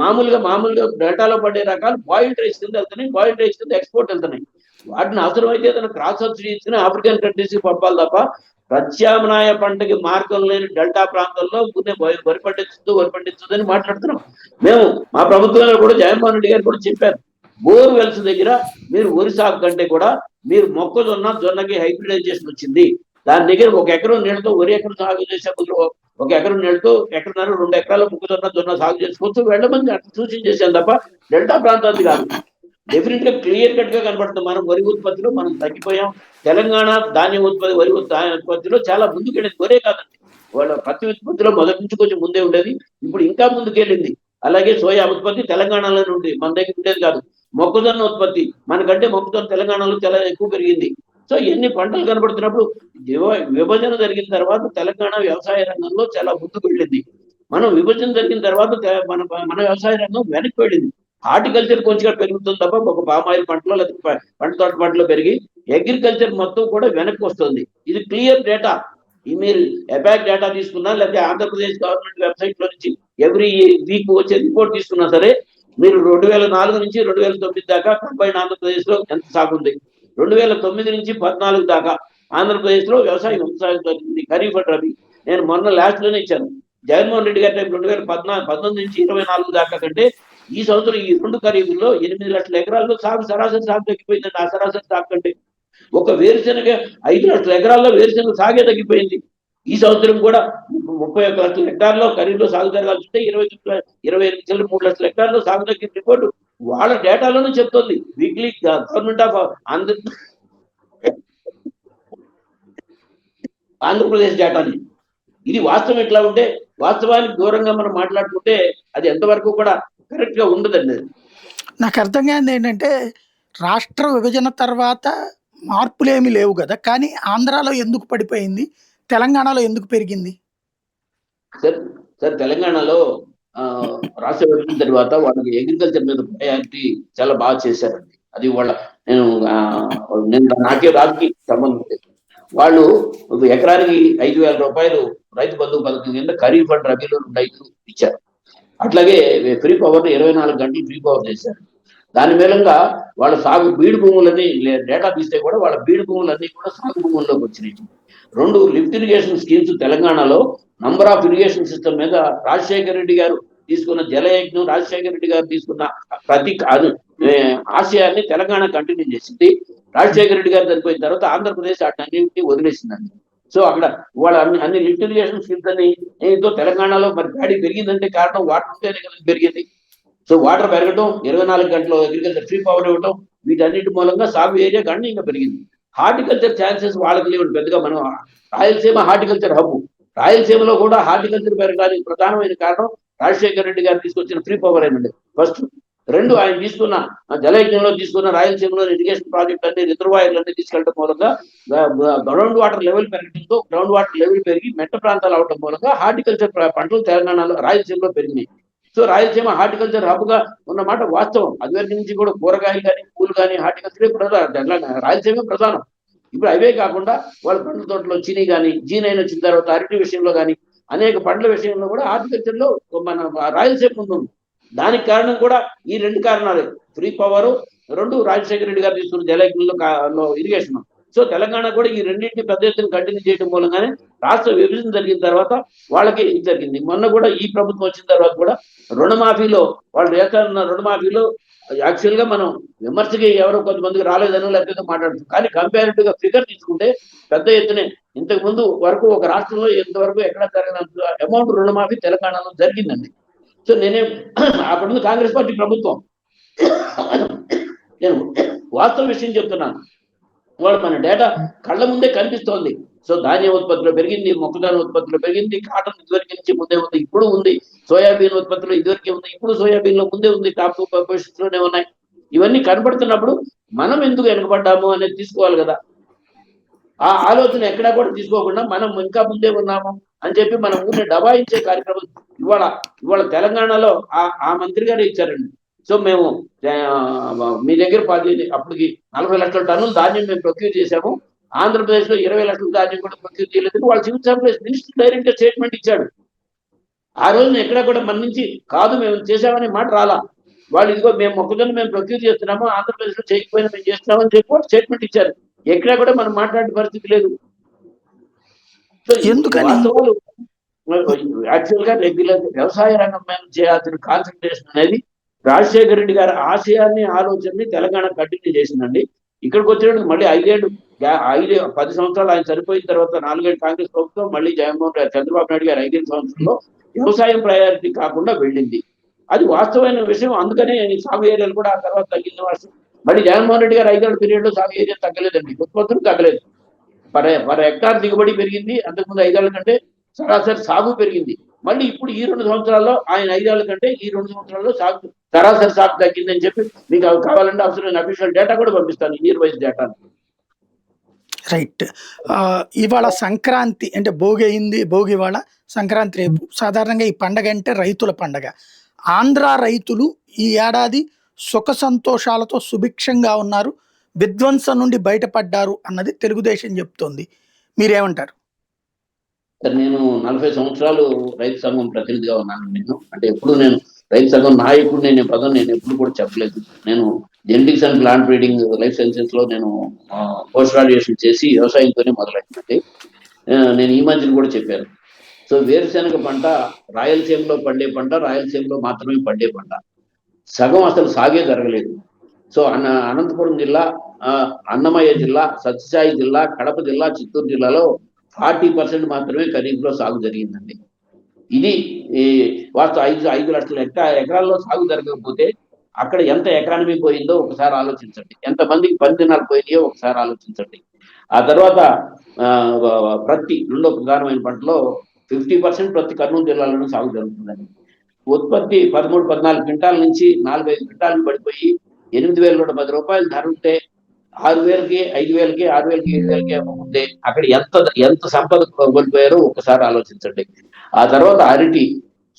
మామూలుగా డేటాలో పడే రకాలు బాయిల్డ్ రైస్ కింద వెళ్తున్నాయి, బాయిల్డ్ రైస్ కింద ఎక్స్పోర్ట్ వెళ్తున్నాయి. వాటిని అవసరమైతే తన క్రాస్ సబ్సిడీ ఇచ్చిన ఆఫ్రికన్ కంట్రీస్ కి పంపాలి తప్ప ప్రత్యామ్నాయ పంటకి మార్గం లేని డెల్టా ప్రాంతాల్లో వరి పండించదని మాట్లాడుతున్నాం. మేము మా ప్రభుత్వంలో కూడా జగన్మోహన్ రెడ్డి గారు కూడా చెప్పారు, బోర్వెల్స్ దగ్గర మీరు వరి సాగు కంటే కూడా మీరు జొన్నకి హైబ్రిడైజేషన్ వచ్చింది, దాని దగ్గర 1 ఎకరం నీళ్ళతో వరి ఎకరం సాగు చేసే బదులు 1 ఎకరం నీళ్ళతో 1.5-2 ఎకరాల జొన్న సాగు చేసుకోవచ్చు వెళ్ళమని అట్లా సూచన చేశాను తప్ప డెల్టా ప్రాంతానికి కాదు. డెఫినెట్ గా క్లియర్ కట్ గా కనబడుతుంది. మనం వరి ఉత్పత్తిలో మనం తగ్గిపోయాం. తెలంగాణ వరి ఉత్పత్తిలో చాలా ముందుకెళ్ళింది. వరే కాదండి, వాళ్ళ పత్తి ఉత్పత్తిలో మొదటి నుంచి కొంచెం ముందే ఉండేది, ఇప్పుడు ఇంకా ముందుకెళ్ళింది. అలాగే సోయా ఉత్పత్తి తెలంగాణలో నుండి మన దగ్గర ఉండేది కాదు. మొక్కజొన్న ఉత్పత్తి మనకంటే మొక్కజొన్న తెలంగాణలో చాలా ఎక్కువ పెరిగింది. సో ఎన్ని పంటలు కనబడుతున్నప్పుడు విభజన జరిగిన తర్వాత తెలంగాణ వ్యవసాయ రంగంలో చాలా ముందుకు వెళ్ళింది. మనం విభజన జరిగిన తర్వాత మన వ్యవసాయ రంగం వెనక్కి వెళ్ళింది. హార్టికల్చర్ కొంచెం పెరుగుతుంది తప్ప ఒక పామాయిల్ పంటలో లేకపోతే పంట తోట పంటలో పెరిగి అగ్రికల్చర్ మొత్తం కూడా వెనక్కి వస్తుంది. ఇది క్లియర్ డేటా. మీరు ఎపాక్ డేటా తీసుకున్నా లేకపోతే ఆంధ్రప్రదేశ్ గవర్నమెంట్ వెబ్సైట్ లో నుంచి ఎవ్రీ వీక్ వచ్చే రిపోర్ట్ తీసుకున్నా సరే, మీరు 2004 నుంచి 2009 దాకా కంబైన్ ఆంధ్రప్రదేశ్ లో ఎంత సాగు ఉంది, 2009 నుంచి 14 దాకా ఆంధ్రప్రదేశ్ లో వ్యవసాయం ఎంత సాగు జరిగింది, ఖరీఫ్ అండ్ రబీ. నేను మొన్న లాస్ట్ లోనే ఇచ్చాను. జగన్మోహన్ రెడ్డి గారి టైం 2019 నుంచి 24 దాకా కంటే ఈ సంవత్సరం ఈ 2 ఖరీఫ్లో 8 లక్షల ఎకరాల్లో సరాసరి సాగు తగ్గిపోయిందండి. ఆ సరాసరి సాగు కంటే ఒక వేరుశెనగ 5 లక్షల ఎకరాల్లో వేరుశెనగ సాగే తగ్గిపోయింది. ఈ సంవత్సరం కూడా 31 లక్షల హెక్టార్లో ఖరీఫ్లో సాగు జరగాల్సి ఉంటే 3 లక్షల హెక్టార్లో సాగు తగ్గిన రిపోర్టు వాళ్ళ డేటాలోనే చెప్తుంది. వీక్లీ గవర్నమెంట్ ఆఫ్ ఆంధ్రప్రదేశ్ డేటాని. ఇది వాస్తవం ఎట్లా ఉంటే వాస్తవానికి దూరంగా మనం మాట్లాడుకుంటే అది ఎంతవరకు కూడా కరెక్ట్ గా ఉండదండి. నాకు అర్థం కానిది ఏంటంటే, రాష్ట్ర విభజన తర్వాత మార్పులేమి లేవు కదా, కానీ ఆంధ్రాలో ఎందుకు పడిపోయింది, తెలంగాణలో ఎందుకు పెరిగింది? సార్ తెలంగాణలో రాష్ట్ర విభజన తర్వాత వాళ్ళకి అగ్రికల్చర్ మీద ప్రయారిటీ చాలా బాగా చేశారండి. అది వాళ్ళ నేను నాకే రాజుకి సంబంధం లేదు. వాళ్ళు ఎకరానికి 5,000 రూపాయలు రైతు బంధువు పథకం కింద ఖరీఫ్ అండ్ రబీలో 2 ఇచ్చారు. అట్లాగే ఫ్రీ పవర్ 24 గంటలు ఫ్రీ పవర్ చేశారు. దాని మూలంగా వాళ్ళ సాగు బీడు భూములని డేటా తీస్తే కూడా వాళ్ళ బీడు భూములన్నీ కూడా సాగు భూముల్లోకి వచ్చినాయి. 2 లిఫ్ట్ ఇరిగేషన్ స్కీమ్స్ తెలంగాణలో నంబర్ ఆఫ్ ఇరిగేషన్ సిస్టమ్ మీద రాజశేఖర రెడ్డి గారు తీసుకున్న జలయజ్ఞం, రాజశేఖర రెడ్డి గారు తీసుకున్న ప్రతి ఆశయాన్ని తెలంగాణ కంటిన్యూ చేసింది. రాజశేఖర రెడ్డి గారు చనిపోయిన తర్వాత ఆంధ్రప్రదేశ్ అన్నింటినీ వదిలేసిందండి. సో అక్కడ వాళ్ళ అన్ని లిఫ్ట్ ఇరిగేషన్ స్కీమ్స్ అని ఏదో తెలంగాణలో మరి ప్యాడీ పెరిగిందంటే కారణం వాటర్ ఉంటేనే కదా పెరిగింది. సో వాటర్ పెరగటం, 24 గంటలు అగ్రికల్చర్ ఫ్రీ పవర్ ఇవ్వటం, వీటన్నిటి మూలంగా సాగు ఏరియా గణనీయంగా పెరిగింది. హార్టికల్చర్ ఛాన్సెస్ వాళ్ళకి లేవు పెద్దగా. మనం రాయలసీమ హార్టికల్చర్ హబ్, రాయలసీమలో కూడా హార్టికల్చర్ పెరగడానికి ప్రధానమైన కారణం రాజశేఖర రెడ్డి గారు తీసుకొచ్చిన ఫ్రీ పవర్ ఏనండి. ఫస్ట్ 2 ఆయన తీసుకున్న జలయజ్ఞంలో తీసుకున్న రాయలసీమలో ఇరిగేషన్ ప్రాజెక్ట్ అన్ని రిజర్వాయర్లన్నీ తీసుకెళ్లడం మూలంగా గ్రౌండ్ వాటర్ లెవెల్ పెరగడంతో గ్రౌండ్ వాటర్ లెవెల్ పెరిగి మెట్ట ప్రాంతాలు అవడం మూలంగా హార్టికల్చర్ పంటలు తెలంగాణలో రాయలసీమలో పెరిగినాయి. సో రాయలసీమ హార్టికల్చర్ హబ్ గా ఉన్నమాట వాస్తవం. అదివరకు నుంచి కూడా కూరగాయలు కానీ పూలు కానీ హార్టికల్చరే రాయలసీమ ప్రధానం. ఇప్పుడు అవే కాకుండా వాళ్ళ పండ్ల తోటలో చిని కానీ జీనైన్ వచ్చిన తర్వాత అరటి విషయంలో కానీ అనేక పండ్ల విషయంలో కూడా హార్టికల్చర్ లో మన రాయలసీమ ఉంది. దానికి కారణం కూడా ఈ 2 కారణాలే, ఫ్రీ పవర్, 2 రాజశేఖర రెడ్డి గారు తీసుకున్న జలయజ్ఞంలో ఇరిగేషన్. సో తెలంగాణ కూడా ఈ రెండింటిని పెద్ద ఎత్తున కంటిన్యూ చేయడం మూలంగానే రాష్ట్ర విభజన జరిగిన తర్వాత వాళ్ళకి ఇది జరిగింది. మొన్న కూడా ఈ ప్రభుత్వం వచ్చిన తర్వాత కూడా రుణమాఫీలో వాళ్ళు చేస్తున్న రుణమాఫీలో యాక్చువల్ గా మనం విమర్శకి ఎవరో కొంతమందికి రాలేదనో లేకపోతే మాట్లాడుతాం, కానీ కంపారిటివ్ గా ఫిగర్ తీసుకుంటే పెద్ద ఎత్తునే ఇంతకు ముందు వరకు ఒక రాష్ట్రంలో ఎంతవరకు ఎక్కడ జరిగినంత అమౌంట్ రుణమాఫీ తెలంగాణలో జరిగిందండి. సో నేనే అప్పుడు కాంగ్రెస్ పార్టీ ప్రభుత్వం, నేను వాస్తవ విషయం చెప్తున్నాను. వాళ్ళు మన డేటా కళ్ళ ముందే కనిపిస్తోంది. సో ధాన్యం ఉత్పత్తిలో పెరిగింది, మొక్కజొన్న ఉత్పత్తిలో పెరిగింది, కాటన్ ఇదివరకు నుంచి ముందే ఉంది, ఇప్పుడు ఉంది. సోయాబీన్ ఉత్పత్తిలో ఇదివరకే ఉంది, ఇప్పుడు సోయాబీన్ లో ముందే ఉంది, టాప్ పొజిషన్స్ లోనే ఉన్నాయి. ఇవన్నీ కనబడుతున్నప్పుడు మనం ఎందుకు వెనకబడ్డాము అనేది తీసుకోవాలి కదా. ఆ ఆలోచన ఎక్కడా కూడా తీసుకోకుండా మనం ఇంకా ముందే ఉన్నాము అని చెప్పి మనం ఊరిని దబాయించే కార్యక్రమం ఇవాళ తెలంగాణలో ఆ మంత్రి గారు ఇచ్చారండి. సో మేము మీ దగ్గర అప్పటికి 40 లక్షల టన్నుల ధాన్యం మేము ప్రొక్యూర్ చేశాము, ఆంధ్రప్రదేశ్ లో 20 లక్షల ధాన్యం కూడా ప్రొక్యూర్ చేయలేదు. వాళ్ళు సివిల్ సప్లైస్ మినిస్టర్ డైరెక్ట్ గా స్టేట్మెంట్ ఇచ్చాడు. ఆ రోజున ఎక్కడ కూడా మన నుంచి కాదు మేము చేసామనే మాట రాలా. వాళ్ళు ఇదిగో మేము మొక్కజొన్న మేము ప్రొక్యూర్ చేస్తున్నాము, ఆంధ్రప్రదేశ్ లో చేయకపోయినా మేము చేస్తున్నామని చెప్పి స్టేట్మెంట్ ఇచ్చారు. ఎక్కడా కూడా మనం మాట్లాడే పరిస్థితి లేదు. సో ఈ ఎందుకని? వాస్తవాలు యాక్చువల్ గా రెగ్యులర్ వ్యవసాయ రంగం మీద చేయాల్సిన కాన్సన్ట్రేషన్ అనేది రాజశేఖర రెడ్డి గారి ఆశయాన్ని ఆలోచనని తెలంగాణ కంటిన్యూ చేసిందండి. ఇక్కడికి వచ్చినప్పుడు మళ్ళీ 10 సంవత్సరాలు ఆయన చనిపోయిన తర్వాత 4 ఏళ్ళు కాంగ్రెస్ ప్రభుత్వం, మళ్ళీ జగన్మోహన్ రెడ్డి చంద్రబాబు నాయుడు గారు 5 సంవత్సరంలో వ్యవసాయం ప్రయారిటీ కాకుండా వెళ్ళింది. అది వాస్తవమైన విషయం. అందుకనే సాగు ఏరియాలు కూడా ఆ తర్వాత తగ్గింది వర్షం. మళ్ళీ జగన్మోహన్ రెడ్డి గారు 5 ఏళ్ల పీరియడ్ లో సాగు ఏరియా తగ్గలేదండి, ఉత్పత్తులు తగ్గలేదు. పర్ హెక్టార్ దిగుబడి పెరిగింది. అంతకుముందు 5 ఏళ్ల కంటే సరాసరి సాగు పెరిగింది. మళ్ళీ ఇప్పుడు ఈ 2 సంవత్సరాల్లో ఆయన 5 ఏళ్ల కంటే ఈ 2 సంవత్సరాల్లో సాగు సరాసరి సాగు తగ్గిందని చెప్పి మీకు కావాలంటే అవసరమైన అఫీషియల్ డేటా కూడా పంపిస్తాను, ఇయర్ వైజ్ డేటా. రైట్. ఇవాళ సంక్రాంతి అంటే భోగి అయింది, భోగి ఇవాళ, సంక్రాంతి రేపు. సాధారణంగా ఈ పండగ అంటే రైతుల పండగ. ఆంధ్ర రైతులు ఈ ఏడాది సుఖ సంతోషాలతో సుభిక్షంగా ఉన్నారు, విధ్వంసం నుండి బయటపడ్డారు అన్నది తెలుగుదేశం చెప్తోంది. మీరేమంటారు? నేను 40 సంవత్సరాలు రైతు సంఘం ప్రతినిధిగా ఉన్నాను. అంటే ఎప్పుడు నేను రైతు సంఘం నాయకుడు నేను పదం నేను ఎప్పుడు కూడా చెప్పలేదు. నేను genetics and plant breeding life sciences లో నేను పోస్ట్ గ్రాడ్యుయేషన్ చేసి వ్యవసాయంతోనే మొదలైందండి. నేను ఈ మధ్యన కూడా చెప్పాను. సో వేరుశెనగ పంట రాయలసీమలో పండే పంట, రాయలసీమలో మాత్రమే పండే పంట. సగం అసలు సాగే జరగలేదు. సో అనంతపురం జిల్లా, అన్నమయ్య జిల్లా, సత్యసాయి జిల్లా, కడప జిల్లా, చిత్తూరు జిల్లాలో 40% మాత్రమే ఖరీఫ్ లో సాగు జరిగిందండి. ఇది వాస్తవ 5 లక్షల ఎకరాల్లో సాగు జరగకపోతే అక్కడ ఎంత ఎకానమీ పోయిందో ఒకసారి ఆలోచించండి, ఎంతమందికి పని దినాలు పోయినాయో ఒకసారి ఆలోచించండి. ఆ తర్వాత ప్రతి రెండో ప్రధానమైన పంటలో 50% ప్రతి కర్నూలు జిల్లాలోనూ సాగు జరుగుతుందండి. ఉత్పత్తి 13-14 క్వింటాల నుంచి 4-5 క్వింటాలు పడిపోయి 8,110 రూపాయలు ధర ఉంటే 6,000కి 5,000కి 6,000కి 7,000కి అమ్ముకుంటే అక్కడ ఎంత సంపద కోల్పోయారో ఒకసారి ఆలోచించండి. ఆ తర్వాత అరటి.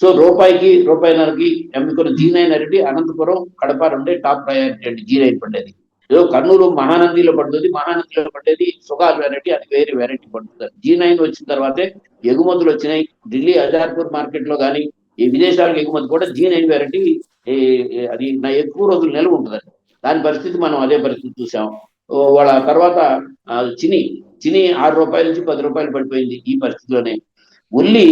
సో రూపాయిన్నరకి అమ్ముకున్న G9 అరటి అనంతపురం, కడప రెండే టాప్ ప్రయారిటీ అండి. G9 పండేది. ఏదో కర్నూలు మహానందిలో పడుతుంది, మహానందిలో పడేది సుగాలు వెరైటీ, అది వేరే వెరైటీ పడుతుంది. G9 వచ్చిన తర్వాతే ఎగుమతులు వచ్చినాయి. ఢిల్లీ అజార్పూర్ మార్కెట్ లో కానీ ఈ విదేశాలకు ఎగుమతి కూడా G9 వెరైటీ అది ఎక్కువ రోజులు నిల్వ ఉంటుందండి. దాని పరిస్థితి మనం అదే పరిస్థితి చూసాం. వాళ్ళ తర్వాత చిని 6 రూపాయల నుంచి 10 రూపాయలు పడిపోయింది. ఈ పరిస్థితిలోనే ఉల్లి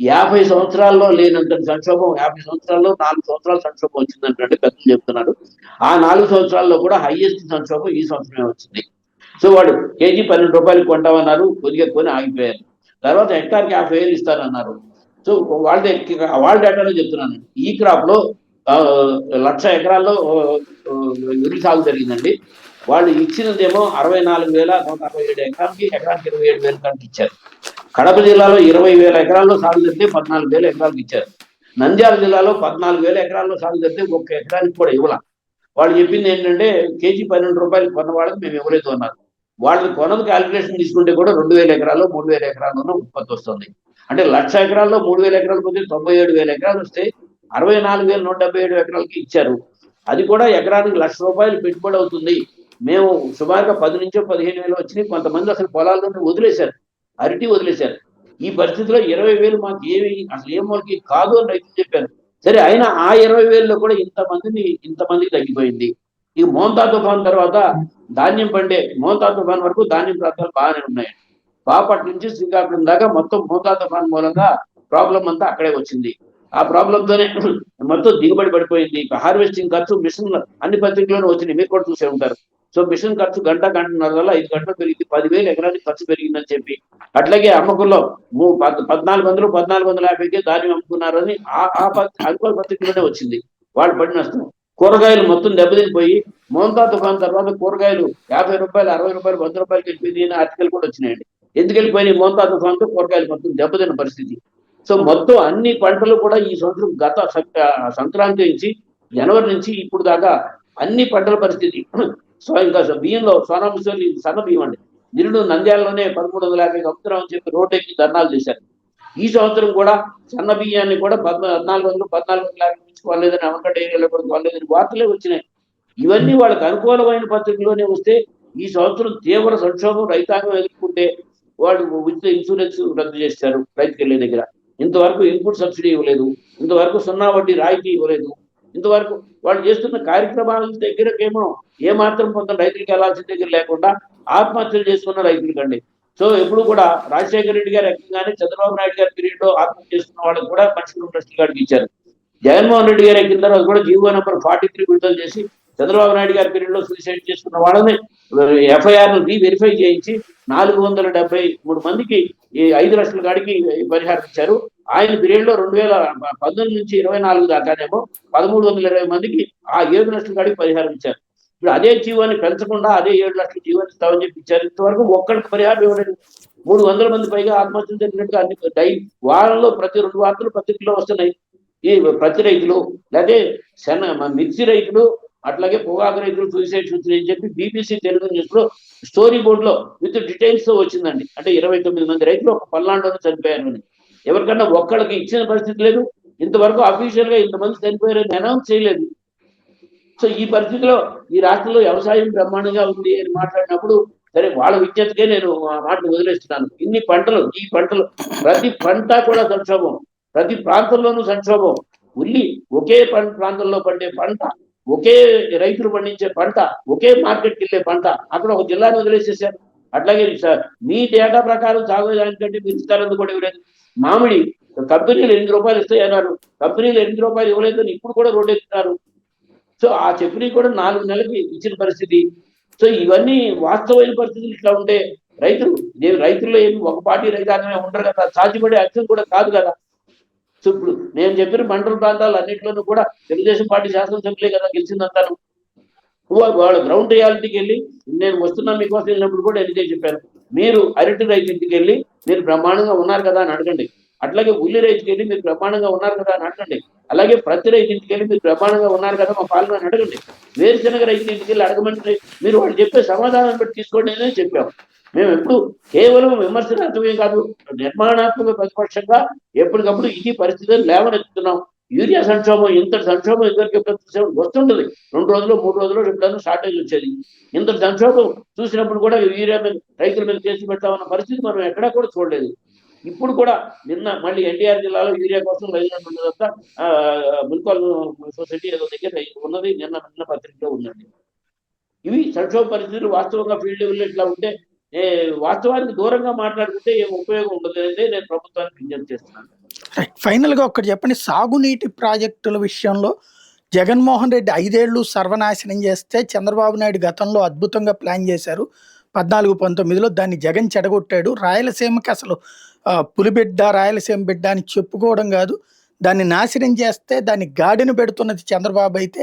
50 సంవత్సరాల్లో లేనంత సంక్షోభం, 50 సంవత్సరాల్లో 4 సంవత్సరాల సంక్షోభం వచ్చిందంటే పెద్దలు చెప్తున్నారు. ఆ 4 సంవత్సరాల్లో కూడా హైయెస్ట్ సంక్షోభం ఈ సంవత్సరమే వచ్చింది. సో వాడు కేజీ 12 రూపాయలు కొంటామన్నారు, కొద్దిగా కొని ఆగిపోయారు. తర్వాత హెక్టార్కి 50,000 ఇస్తారన్నారు. సో వాళ్ళ డేటాలో చెప్తున్నాను. ఈ క్రాప్ లో 1,00,000 ఎకరాల్లో వరి సాగు జరిగిందండి. వాళ్ళు ఇచ్చినదేమో 64,167 ఎకరానికి 27,000 కంటే ఇచ్చారు. కడప జిల్లాలో 20,000 ఎకరాల్లో సాగు జరిగితే 14,000 ఎకరాలకు ఇచ్చారు. నంద్యాల జిల్లాలో 14,000 ఎకరాల్లో సాగు జరిగితే 1 ఎకరానికి కూడా ఇవ్వాల. వాళ్ళు చెప్పింది ఏంటంటే కేజీ 12 రూపాయలు కొన్న వాళ్ళకి మేము ఇవ్వలేదు అన్నారు. వాళ్ళు కొనది క్యాలిక్యులేషన్ తీసుకుంటే కూడా 2,000 ఎకరాల్లో 3,000 ఎకరాల్లోనూ ఉత్పత్తి వస్తుంది. అంటే 1,00,000 ఎకరాల్లో 3,000 ఎకరాలు పోతే 97,000 ఎకరాలు వస్తే 64,177 ఎకరాలకి ఇచ్చారు. అది కూడా ఎకరానికి ₹1,00,000 పెట్టుబడి అవుతుంది. మేము సుమారుగా 10 నుంచో 15,000 వచ్చినాయి. కొంతమంది అసలు పొలాల్లోనే వదిలేశారు, అరటి వదిలేశారు. ఈ పరిస్థితిలో 20,000 మాకు అసలు ఏం వాళ్ళకి కాదు అని రైతులు చెప్పారు. సరే, అయినా ఆ 20,000లో కూడా ఇంతమందికి తగ్గిపోయింది. ఈ మోంతా తుఫాన్ తర్వాత ధాన్యం పండే మోంతా తుఫాన్ వరకు ధాన్యం ప్రాంతాలు బాగానే ఉన్నాయి. బాపట్ల నుంచి శ్రీకాకుళం దాకా మొత్తం మోంతా తుఫాన్ మూలంగా ప్రాబ్లం అంతా అక్కడే వచ్చింది. ఆ ప్రాబ్లంతోనే మొత్తం దిగుబడి పడిపోయింది. హార్వెస్టింగ్ ఖర్చు మిషన్ అన్ని పత్రికల్లోనూ వచ్చినాయి, మీరు కూడా చూసే ఉంటారు. సో మిషన్ ఖర్చు గంటన్నర 5 గంటలు పెరిగింది, 10,000 ఎకరానికి ఖర్చు పెరిగిందని చెప్పి. అట్లాగే అమ్మకంలో 1,400 1,450కే ధాన్యం అమ్ముకున్నారని అనుకూల పత్రికలోనే వచ్చింది. వాళ్ళు పడిన నష్టం. కూరగాయలు మొత్తం దెబ్బతినిపోయి మోంతా తుఫాన్ తర్వాత కూరగాయలు 50 రూపాయలు 60 రూపాయలు 100 రూపాయలకి వెళ్ళిపోయింది అని ఆర్టికల్ కూడా వచ్చినాయండి. ఎందుకు వెళ్ళిపోయినాయి? మోంతా తుఫాన్తో కూరగాయలు మొత్తం దెబ్బతిన్న పరిస్థితి. సో మొత్తం అన్ని పంటలు కూడా ఈ సంవత్సరం గత సంక్రాంతి నుంచి జనవరి నుంచి ఇప్పుడు దాకా అన్ని పంటల పరిస్థితి. సో ఇంకా బియ్యంలో సోనా మసూరి సన్న బియ్యం అండి, నిరుడు నంద్యాలలోనే 1,350 అమ్ముతున్నాం అని చెప్పి రోడ్డు ఎక్కి ధర్నాలు చేశారు. ఈ సంవత్సరం కూడా సన్న బియ్యాన్ని కూడా 1,450 నుంచి కొనలేదని, అమ్మకట్ట ఏరియాలో కూడా కొనలేదని వార్తలే వచ్చినాయి. ఇవన్నీ వాళ్ళకి అనుకూలమైన పత్రికలోనే వస్తే ఈ సంవత్సరం తీవ్ర సంక్షోభం రైతాంగం ఎదుర్కొంటే వాళ్ళు ఉచిత ఇన్సూరెన్స్ రద్దు చేశారు రైతుకి వెళ్ళే దగ్గర. ఇంతవరకు ఇన్పుట్ సబ్సిడీ ఇవ్వలేదు, ఇంతవరకు 0 వడ్డీ రాయితీ ఇవ్వలేదు. ఇంతవరకు వాళ్ళు చేస్తున్న కార్యక్రమాల దగ్గరకేమో ఏమాత్రం కొంత రైతులకి వెళ్ళాల్సిన దగ్గర లేకుండా ఆత్మహత్యలు చేసుకున్న రైతులకండి. సో ఎప్పుడు కూడా రాజశేఖర రెడ్డి గారు ఎక్కగానే చంద్రబాబు నాయుడు గారి పీరియడ్ లో ఆత్మహత్య చేసుకున్న వాళ్ళకి కూడా మనుషులు ట్రస్ట్ గారికి ఇచ్చారు. జగన్మోహన్ రెడ్డి గారు ఎక్కిన తర్వాత కూడా జీవో నెంబర్ 43 విడుదల చేసి చంద్రబాబు నాయుడు గారి పీరియడ్ లో సూసైడ్ చేసుకున్న వాళ్ళని ఎఫ్ఐఆర్ వెరిఫై చేయించి 473 మందికి ఈ 5 లక్షల కాడికి పరిహారం ఇచ్చారు. ఆయన పీరియడ్ లో 2019 నుంచి 24 దాకానేమో 1320 మందికి ఆ 7 లక్షల కాడికి పరిహారం ఇచ్చారు. ఇప్పుడు అదే జీవాన్ని పెంచకుండా అదే 7 లక్షల జీవాన్ని ఇస్తామని చెప్పి ఇచ్చారు. ఇంతవరకు ఒక్కరికి పరిహారం ఇవ్వలేదు. 300 మంది పైగా ఆత్మహత్యలు జరిగినట్టుగా అన్ని వారంలో ప్రతి 2 వార్తలు పత్రికల్లో వస్తున్నాయి. ఈ ప్రతి రైతులు లేకపోతే మిర్చి రైతులు అట్లాగే పొగాకు రైతులు సూసైడ్ అని చెప్పి బీబీసీ తెలుగు న్యూస్ లో స్టోరీ బోర్డ్ లో విత్ డీటెయిల్స్ తో వచ్చిందండి. అంటే 29 మంది రైతులు ఒక పల్నాడులో చనిపోయారని. ఎవరికన్నా ఒక్కళ్ళకి ఇచ్చిన పరిస్థితి లేదు. ఇంతవరకు అఫీషియల్ గా ఇంతమంది చనిపోయారని అనౌన్స్ చేయలేదు. సో ఈ పరిస్థితిలో ఈ రాష్ట్రంలో వ్యవసాయం బ్రహ్మాండంగా ఉంది అని మాట్లాడినప్పుడు సరే వాళ్ళ విజ్ఞతకే నేను ఆ మాటలు వదిలేస్తున్నాను. ఈ పంటలు ప్రతి పంట కూడా సంక్షోభం, ప్రతి ప్రాంతంలోనూ సంక్షోభం. ఉల్లి ఒకే ప్రాంతంలో పండే పంట, ఒకే రైతులు పండించే పంట, ఒకే మార్కెట్కి వెళ్ళే పంట, అక్కడ ఒక జిల్లాను వదిలేసేసారు. అట్లాగే మీ డేటా ప్రకారం సాగుదానికంటే మీరు ఇస్తారని కూడా ఇవ్వలేదు. మామిడి కంపెనీలు 8 రూపాయలు ఇస్తాయన్నారు, కంపెనీలు 8 రూపాయలు ఇవ్వలేదని ఇప్పుడు కూడా రోడ్డు ఎక్కుతున్నారు. సో ఆ చెప్పిన కూడా 4 నెలలకి ఇచ్చిన పరిస్థితి. సో ఇవన్నీ వాస్తవమైన పరిస్థితులు ఇట్లా ఉంటే రైతుల్లో ఏమి ఒక పార్టీ రైతాంగమే ఉండరు కదా, సాధ్యపడే అర్థం కూడా కాదు కదా. సో ఇప్పుడు నేను చెప్పిన మండల ప్రాంతాలు అన్నింటిలోనూ కూడా తెలుగుదేశం పార్టీ శాసనసభ్యులే కదా గెలిచిందంటాను. వాళ్ళ గ్రౌండ్ రియాలిటీకి వెళ్ళి నేను వస్తున్నా మీకోసం వెళ్ళినప్పుడు కూడా ఎందుకే చెప్పాను, మీరు అరటి రైతు ఇంటికి వెళ్ళి మీరు బ్రహ్మాండంగా ఉన్నారు కదా అని అడగండి. అట్లాగే ఉల్లి రైతుకి వెళ్ళి మీరు బ్రహ్మాండంగా ఉన్నారు కదా అని అడగండి. అలాగే ప్రతి రైతు ఇంటికి వెళ్ళి మీరు బ్రహ్మాండంగా ఉన్నారు కదా మా పాలన అని అడగండి. వేరుశనగ రైతు ఇంటికి వెళ్ళి అడగమంటే మీరు వాళ్ళు చెప్పే సమాధానం బట్టి తీసుకోండి అనే చెప్పాము. మేము ఎప్పుడు కేవలం విమర్శనాత్మకమే కాదు, నిర్మాణాత్మక ప్రతిపక్షంగా ఎప్పటికప్పుడు ఈ పరిస్థితులు లేవనెత్తుతున్నాం. యూరియా సంక్షోభం, ఇంతటి సంక్షోభం ఇదివరకు వస్తుంటది. 2 రోజులు 3 రోజులు ఎప్పుడైనా షార్టేజ్ వచ్చేది. ఇంతటి సంక్షోభం చూసినప్పుడు కూడా యూరియా మీద రైతుల మీద కేసు పెడతామన్న పరిస్థితి మనం ఎక్కడా కూడా చూడలేదు. ఇప్పుడు కూడా నిన్న మళ్ళీ ఎన్టీఆర్ జిల్లాలో యూరియా కోసం రైతులంతా మున్సిపల్ సొసైటీ ఏదో దగ్గర ఉన్నది, నిన్న పత్రికలో ఉందండి. ఇవి సంక్షోభ పరిస్థితులు వాస్తవంగా ఫీల్డ్ లెవెల్ ఇట్లా ఉంటే వాస్తవానికి దూరంగా మాట్లాడుకుంటే ఏం ఉపయోగం ఉండదు అనేది నేను ప్రభుత్వానికి విజ్ఞప్తి చేస్తున్నాను. ఫైనల్ గా ఒక్కటి చెప్పండి, సాగునీటి ప్రాజెక్టుల విషయంలో జగన్మోహన్ రెడ్డి 5 ఏళ్ళు సర్వనాశనం చేస్తే చంద్రబాబు నాయుడు గతంలో అద్భుతంగా ప్లాన్ చేశారు. 14-19లో దాన్ని జగన్ చెడగొట్టాడు. రాయలసీమకి అసలు పులిబిడ్డ రాయలసీమ బిడ్డ అని చెప్పుకోవడం కాదు, దాన్ని నాశనం చేస్తే దాన్ని గాడిన పెడుతున్నది చంద్రబాబు అయితే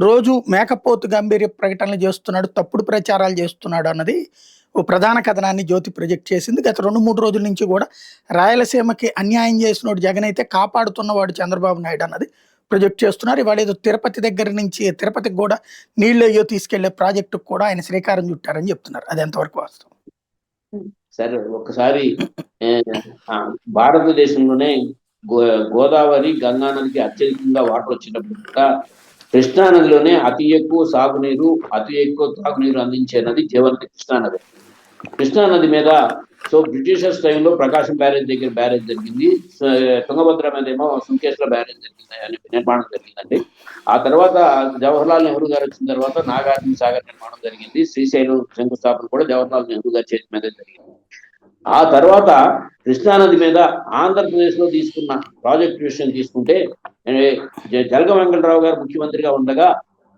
రోజు మేకపోతు గంభీర్య ప్రకటనలు చేస్తున్నాడు, తప్పుడు ప్రచారాలు చేస్తున్నాడు అన్నది ఓ ప్రధాన కథనాన్ని జ్యోతి ప్రొజెక్ట్ చేసింది. గత 2-3 రోజుల నుంచి కూడా రాయలసీమకి అన్యాయం చేసినోడు జగన్ అయితే కాపాడుతున్నవాడు చంద్రబాబు నాయుడు అన్నది ప్రొజెక్ట్ చేస్తున్నారు. ఇవాళ ఏదో తిరుపతి దగ్గర నుంచి తిరుపతికి కూడా నీళ్ళయ్యో తీసుకెళ్లే ప్రాజెక్టుకు కూడా ఆయన శ్రీకారం చుట్టారని చెప్తున్నారు. అది ఎంతవరకు వాస్తవం? సరే, ఒకసారి భారతదేశంలోనే గోదావరి, గంగా నదికి అత్యధికంగా వాటర్ వచ్చినప్పుడు కూడా కృష్ణా నదిలోనే అతి ఎక్కువ సాగునీరు, అతి ఎక్కువ తాగునీరు అందించే నది జీవనది కృష్ణానది. కృష్ణానది మీద సో బ్రిటిషర్స్ టైంలో ప్రకాశం బ్యారేజ్ దగ్గర బ్యారేజ్ జరిగింది, తుంగభద్ర మీద ఏమో సుంకేశ్వర బ్యారేజ్ నిర్మాణం జరిగిందండి. ఆ తర్వాత జవహర్లాల్ నెహ్రూ గారు వచ్చిన తర్వాత నాగార్జున సాగర్ నిర్మాణం జరిగింది. శ్రీశైలం శంకుస్థాపన కూడా జవహర్లాల్ నెహ్రూ గారి చేతి మీద జరిగింది. ఆ తర్వాత కృష్ణానది మీద ఆంధ్రప్రదేశ్ లో తీసుకున్న ప్రాజెక్టు విషయం తీసుకుంటే జలగ వెంకటరావు గారు ముఖ్యమంత్రిగా ఉండగా,